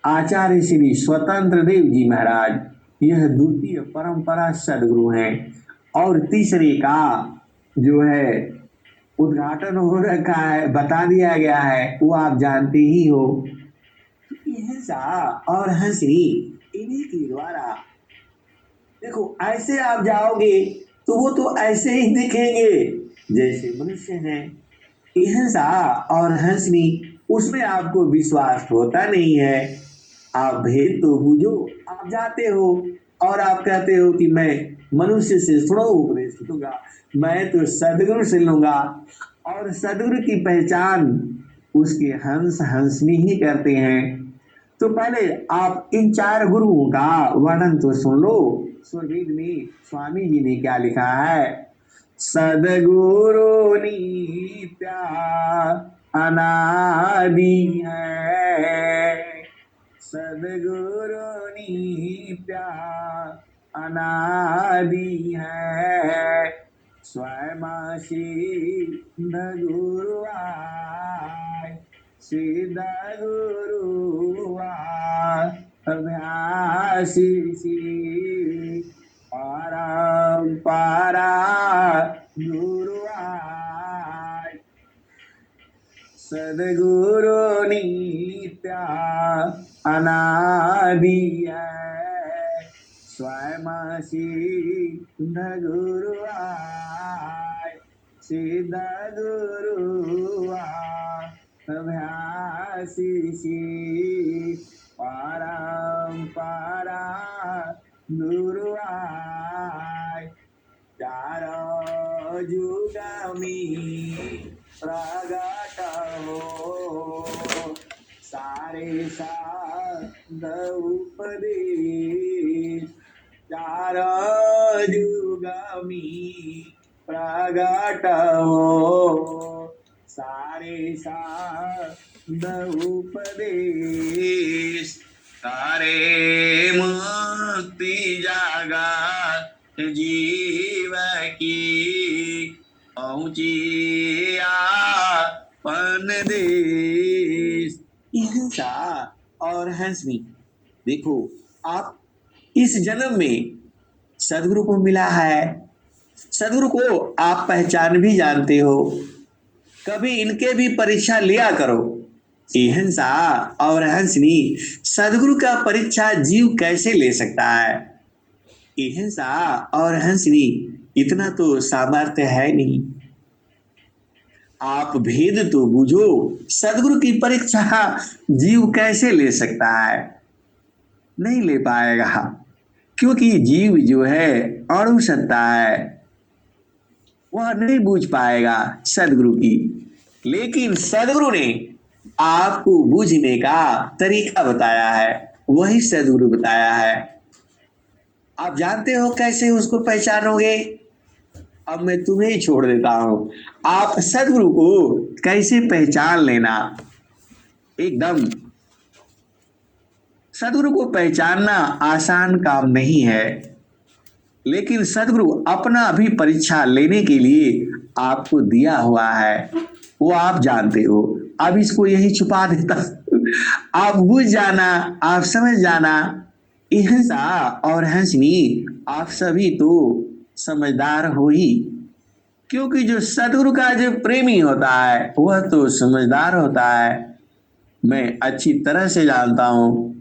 आचार्य श्री स्वतंत्र देव जी महाराज, यह द्वितीय परंपरा सदगुरु हैं। और तीसरे का जो है उद्घाटन हो रखा है, बता दिया गया है, वो आप जानते ही हो। हिंसा और हंसी इन्हीं के द्वारा, देखो ऐसे आप जाओगे तो वो तो ऐसे ही दिखेंगे जैसे मनुष्य हैं। हिंसा और हंसनी, उसमें आपको विश्वास होता नहीं है। आप भेद तो बूझो, आप जाते हो और आप कहते हो कि मैं मनुष्य से थोड़ा उपदेश लूंगा, मैं तो सदगुरु से लूंगा। और सदगुरु की पहचान उसके हंस हंसनी ही करते हैं। तो पहले आप इन चार गुरुओं का वर्णन तो सुन लो। स्ववेद में स्वामी जी ने क्या लिखा है? सदगुरु नित्या अनादि है, सदगुरु नित्या अनादि है, स्वयं सिद्ध गुरु आय, सिद्ध गुरु अभ्यासी परंपरा गुरु आय, सदगुरु नित्या अनादि है, स्वयं सिद्ध गुरु आय, सिद्ध गुरु अभ्यासी परंपरा गुरु आय। चारों जुग में प्रगट हो सारे साध उपदेश, चारों जुग में प्रगट हो सारे साध उपदेश, सारे मुक्ति जागा जीव की पहुंची आपन देश। हिंसा और हंसनी, देखो आप इस जन्म में सदगुरु को मिला है, सदगुरु को आप पहचान भी जानते हो। कभी इनके भी परीक्षा लिया करो। हिंसा और हंसनी, सदगुरु का परीक्षा जीव कैसे ले सकता है? हिंसा और हंसनी इतना तो सामर्थ्य है नहीं। आप भेद तो बूझो, सदगुरु की परीक्षा जीव कैसे ले सकता है? नहीं ले पाएगा, क्योंकि जीव जो है अणु सत्ता है, वह नहीं बूझ पाएगा सदगुरु की। लेकिन सदगुरु ने आपको बूझने का तरीका बताया है, वही सदगुरु बताया है। आप जानते हो कैसे उसको पहचानोगे? अब मैं तुम्हें ही छोड़ देता हूं। आप सदगुरु को कैसे पहचान लेना, एकदम सदगुरु को पहचानना आसान काम नहीं है। लेकिन सदगुरु अपना भी परीक्षा लेने के लिए आपको दिया हुआ है, वो आप जानते हो। अब इसको यही छुपा देता आप बुझ जाना, आप समझ जाना। हंसा और हंसनी, आप सभी तो समझदार हो ही, क्योंकि जो सदगुरु का जो प्रेमी होता है वह तो समझदार होता है। मैं अच्छी तरह से जानता हूं।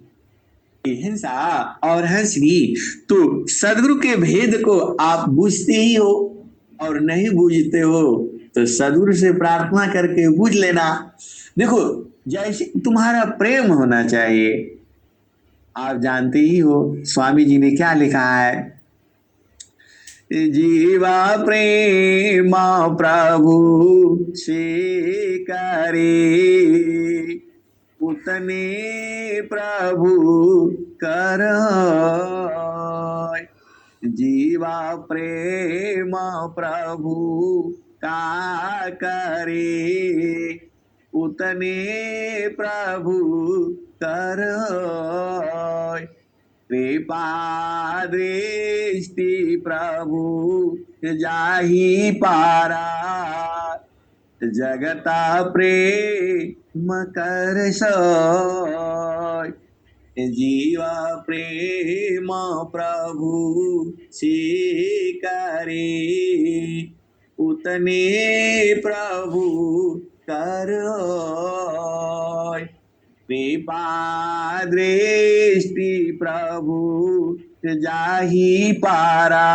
हिंसा और हंसनी, तो सदगुरु के भेद को आप बूझते ही हो, और नहीं बूझते हो तो सदगुरु से प्रार्थना करके बूझ लेना। देखो, जैसे तुम्हारा प्रेम होना चाहिए, आप जानते ही हो स्वामी जी ने क्या लिखा है। जीवा प्रेम प्रभु से करे, उतने प्रभु कर। जीवा प्रेम प्रभु का करे, उतने प्रभु कर। कृपा दृष्टि प्रभु जाहि पारा, जगता प्रेम कर सोय। जीवा प्रेम प्रभु से करे, उतने प्रभु करोय। कृपा दृष्टि प्रभु जाहि पारा,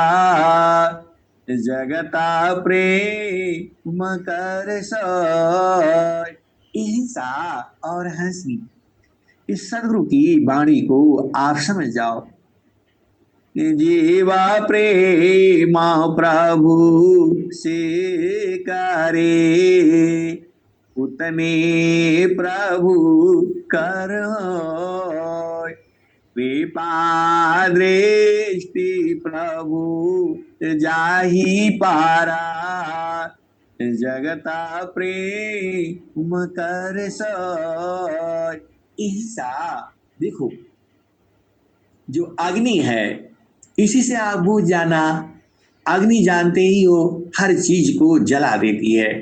जगता प्रेम कर सोय। हिंसा और हंसी, इस सदगुरु की वाणी को आप समझ जाओ। जीवा प्रेम प्रभु से करे, उतने प्रभु करो। कृपा दृष्टि प्रभु जाहि पारा, जगता प्रेम कर सोय। हिंसा, देखो, जो अग्नि है इसी से आप बुझ जाना। अग्नि जानते ही हो हर चीज को जला देती है।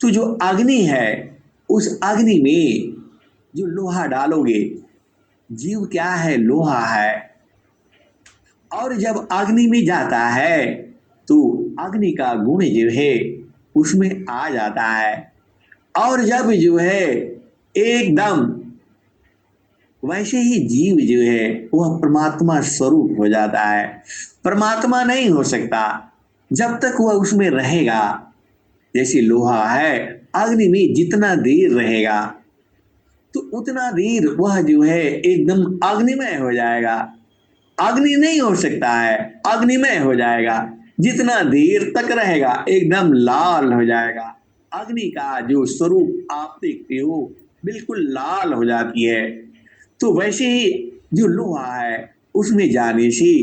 तो जो अग्नि है, उस अग्नि में जो लोहा डालोगे, जीव क्या है, लोहा है। और जब अग्नि में जाता है तो अग्नि का गुण जो है उसमें आ जाता है। और जब जो है एकदम वैसे ही जीव जो है वह परमात्मा स्वरूप हो जाता है। परमात्मा नहीं हो सकता जब तक वह उसमें रहेगा। जैसे लोहा है, अग्नि में जितना देर रहेगा तो उतना देर वह जो है एकदम अग्निमय हो जाएगा। अग्नि नहीं हो सकता है, अग्निमय हो जाएगा। जितना देर तक रहेगा एकदम लाल हो जाएगा। अग्नि का जो स्वरूप आप देखते हो बिल्कुल लाल हो जाती है। तो वैसे ही जो लोहा है उसमें जाने से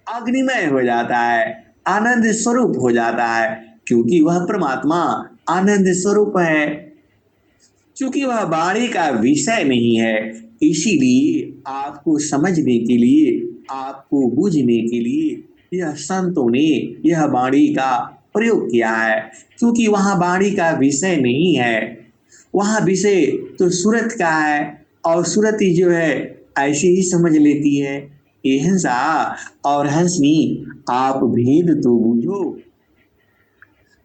अग्निमय हो जाता है, आनंद स्वरूप हो जाता है, क्योंकि वह परमात्मा आनंद स्वरूप है। क्योंकि वह वाणी का विषय नहीं है, इसीलिए आपको समझने के लिए, आपको बूझने के लिए यह संतों ने यह वाणी का प्रयोग किया है। क्योंकि वहां वाणी का विषय नहीं है, वहां विषय तो सूरत का है, और सूरत ही जो है ऐसे ही समझ लेती है। ये हंसा और हंसनी, आप भेद तो बूझो।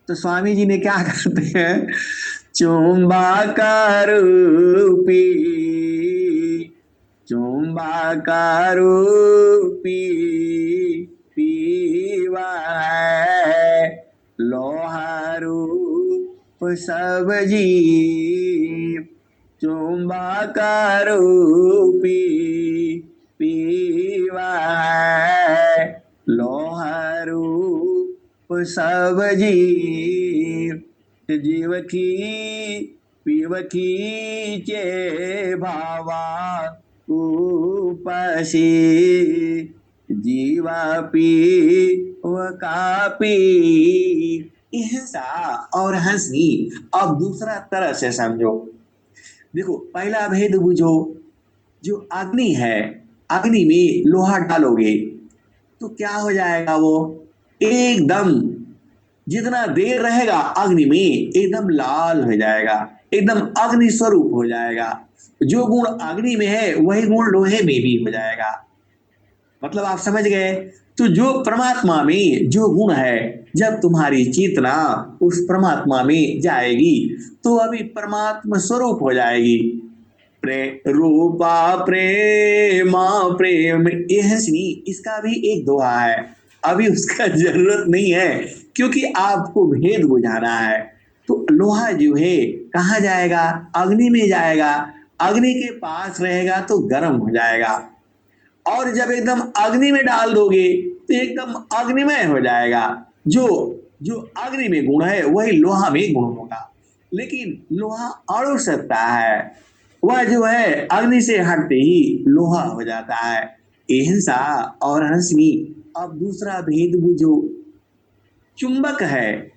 तो स्वामी जी ने क्या करते हैं, चुंबक रूपी, चुंबक रूपी पीवा है, लोहा रूप सब जीव। चुंबक रूपी पीवा है, लोहा रूप सब जीव। जीव की पीव खींचे भावा उपसी, जीवा पी व कापी। हिंसा और हंसी, अब दूसरा तरह से समझो। देखो, पहला भेद बुझो, जो अग्नि है, अग्नि में लोहा डालोगे तो क्या हो जाएगा वो, एकदम जितना देर रहेगा अग्नि में एकदम लाल हो जाएगा, एकदम अग्नि स्वरूप हो जाएगा। जो गुण अग्नि में है वही गुण लोहे में भी हो जाएगा। मतलब आप समझ गए। तो जो परमात्मा में जो गुण है, जब तुम्हारी चेतना उस परमात्मा में जाएगी तो अभी परमात्मा स्वरूप हो जाएगी। रूपा प्रेमा प्रेम, ये है सुनी, इसका भी एक दोहा है। अभी उसका जरूरत नहीं है क्योंकि आपको भेद बुझाना है। तो लोहा जो है कहाँ जाएगा, अग्नि में जाएगा। अग्नि के पास रहेगा तो गर्म हो जाएगा, और जब एकदम अग्नि में डाल दोगे तो एकदम अग्निमय हो जाएगा। जो जो अग्नि में गुण है वही लोहा में गुण होगा। लेकिन लोहा अड़ु सकता है, वह जो है अग्नि से हटते ही लोहा हो जाता है। अहिंसा और हंसनी। अब दूसरा भेद बुझो। चुंबक है,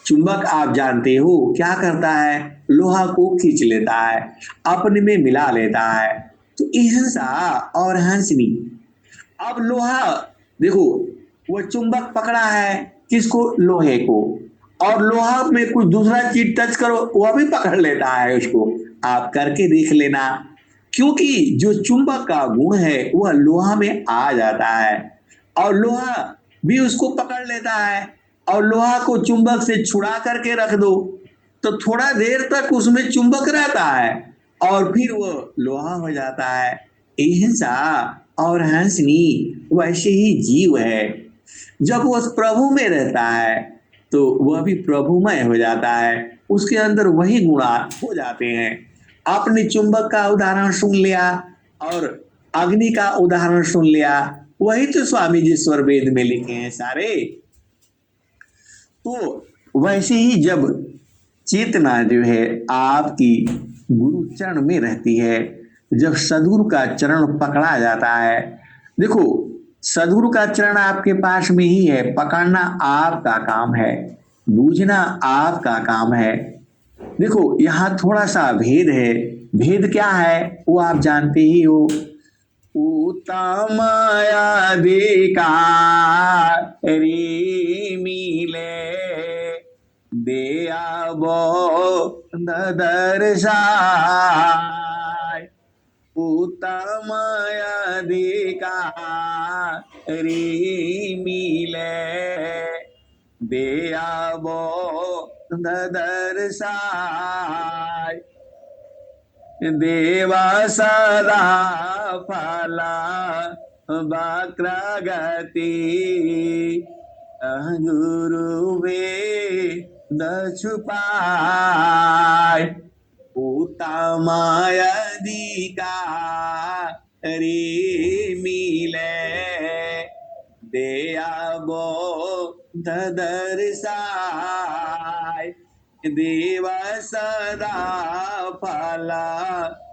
चुंबक आप जानते हो क्या करता है, लोहा को खींच लेता है, अपने में मिला लेता है। तो अहिंसा और हंसनी। अब लोहा, देखो, वो चुंबक पकड़ा है किसको, लोहे को, और लोहा में कुछ दूसरा चीज टच करो वह भी पकड़ लेता है उसको। आप करके देख लेना, क्योंकि जो चुंबक का गुण है वह लोहा में आ जाता है, और लोहा भी उसको पकड़ लेता है। और लोहा को चुंबक से छुड़ा करके रख दो तो थोड़ा देर तक उसमें चुंबक रहता है और फिर वो लोहा हो जाता है। अहिंसा और हंसनी वैसे ही जीव है। जब वो प्रभु में रहता है तो वह भी प्रभुमय हो जाता है, उसके अंदर वही गुण हो जाते हैं। आपने चुंबक का उदाहरण सुन लिया और अग्नि का उदाहरण सुन लिया, वही तो स्वामी जी स्वर वेद में लिखे हैं सारे। तो वैसे ही जब चेतना जो है आपकी गुरु चरण में रहती है, जब सदगुरु का चरण पकड़ा जाता है, देखो सदगुरु का चरण आपके पास में ही है, पकड़ना आपका काम है, बूझना आपका काम है। देखो यहाँ थोड़ा सा भेद है। भेद क्या है वो आप जानते ही हो। उत्तमाधिकारी मिले देआबो दर्शाय। उत्तमाधिकारी मिले देआबो दर्शाय। देवा सदा फला वक्रगति गुरु वेद छुपाय। उत्तमाधिकारी मिले देआबो दर्शाय। देव सदा फला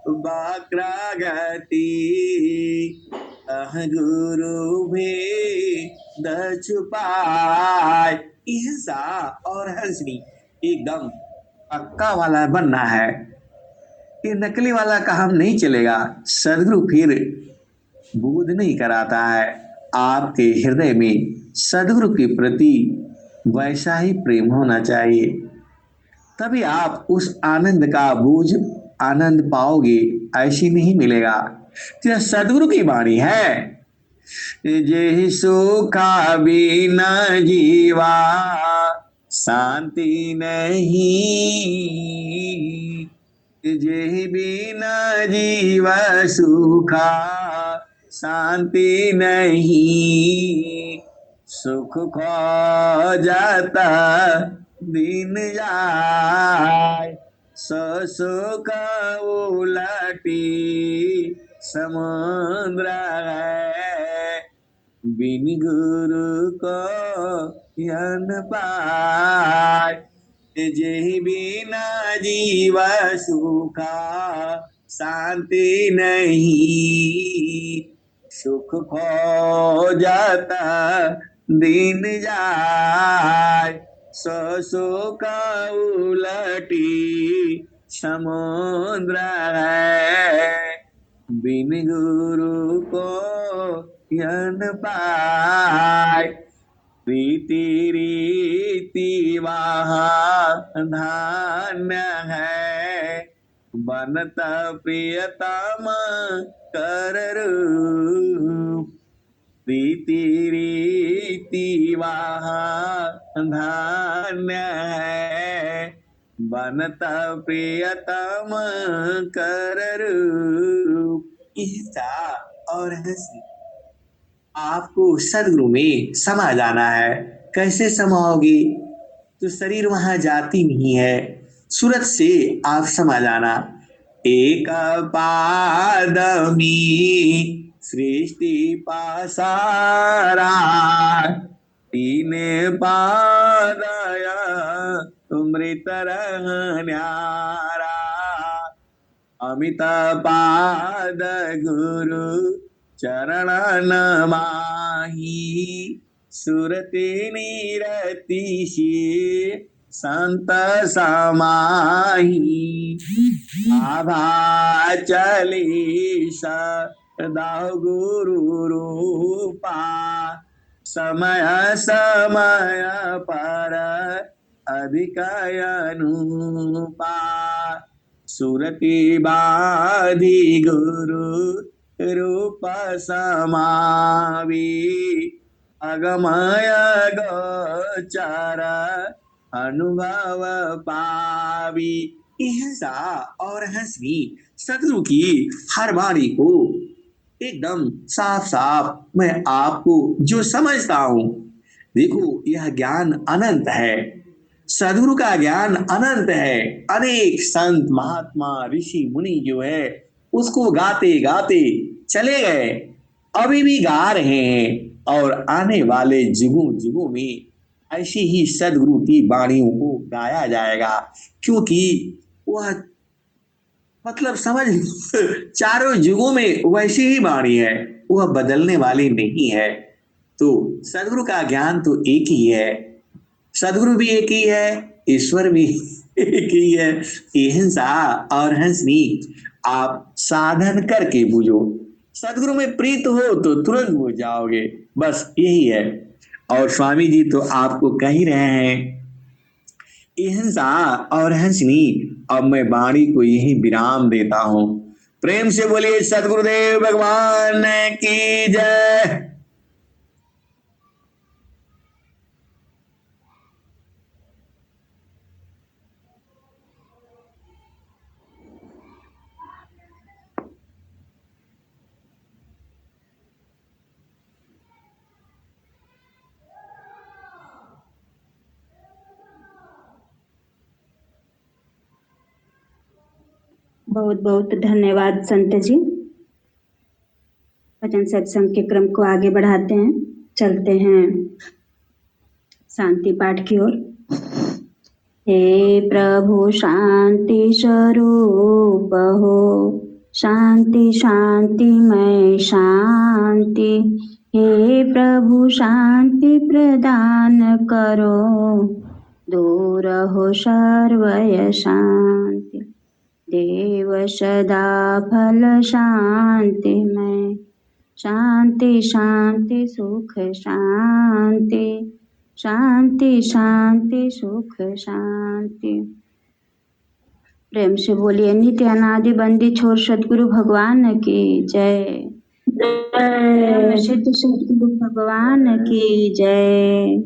वक्रगति गुरु भेद छुपाय। अहिंसा और हंसनी एकदम पक्का वाला बनना है, ये नकली वाला काम नहीं चलेगा। सदगुरु फिर बोध नहीं कराता है। आपके हृदय में सदगुरु के प्रति वैसा ही प्रेम होना चाहिए, तभी आप उस आनंद का बोझ आनंद पाओगे, ऐसी नहीं मिलेगा। यह सदगुरु की वाणी है। जे सुखा बिना जीवा शांति नहीं, जे बिना जीव सुखा शांति नहीं। सुख खो जाता दिन जाय, सुख उलटी समुद्र है। बिन गुरु को यन पाय, जे बिना जीव सुखा शांति नहीं। सुख खो जाता दिन जाय, सुख उलटी समुद्र है। बिन गुरु को यन पाय। रीति रीति वहाँ धान्य है, बनत प्रियतम कर रूप। रीति रीति वहाँ धान्य है, बनत प्रियतम कर रूप। ईसा और हंसी। आपको सदगुरु में समा जाना है। कैसे समाओगे? तो शरीर वहां जाती नहीं है, सूरत से आप समा जाना। एक पादमी सृष्टि पासारा, तीन पादया मृत न्यारा। अमित पाद गुरु चरण नमाहि, सुरति निरति से संत समाहि। आभा चली सदा गुरु रूपा, समय समय पर अधिक अनुपा। सुरति बाधी गुरु रूप समावी, अगमय गोचर अनुभव पावी। ऐसा और हंसनी सदगुरु की हर वाणी को एकदम साफ साफ मैं आपको जो समझता हूं। देखो, यह ज्ञान अनंत है, सदगुरु का ज्ञान अनंत है। अनेक संत महात्मा ऋषि मुनि जो है उसको गाते गाते चले गए, अभी भी गा रहे हैं और आने वाले युगों युगों में ऐसी ही सदगुरु की वाणियों को गाया जाएगा। क्योंकि वह मतलब समझ चारों युगों में वैसी ही वाणी है, वह बदलने वाली नहीं है। तो सदगुरु का ज्ञान तो एक ही है, सदगुरु भी एक ही है, ईश्वर भी एक ही है। हिंसा और हंसनी आप साधन करके बूझो, सदगुरु में प्रीत हो तो तुरंत बूझ जाओगे, बस यही है। और स्वामी जी तो आपको कह ही रहे हैं हिंसा और हंसनी। अब मैं वाणी को यही विराम देता हूं। प्रेम से बोलिए सदगुरुदेव भगवान की जय। बहुत बहुत धन्यवाद संत जी। भजन सत्संग के क्रम को आगे बढ़ाते हैं, चलते हैं शांति पाठ की ओर। हे प्रभु शांति स्वरूप हो, शांति शांति मैं शांति। हे प्रभु शांति प्रदान करो, दूर हो सर्वय शांति। देव सदा फल शांति में, शांति शांति सुख शांति, शांति शांति सुख शांति। प्रेम से बोलिए नित्य अनादि बंदी छोर सदगुरु भगवान की जय। सिद्ध सदगुरु भगवान की जय।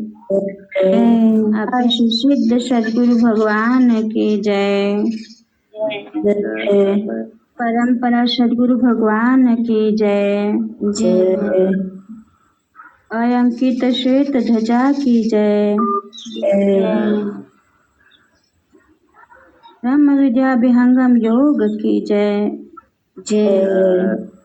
सिद्ध सदगुरु भगवान की जय। परंपरा सदगुरु भगवान की जय। जय अयंकित श्वेत ध्वजा की जय। ब्रह्म विद्या विहंगम योग की जय। जय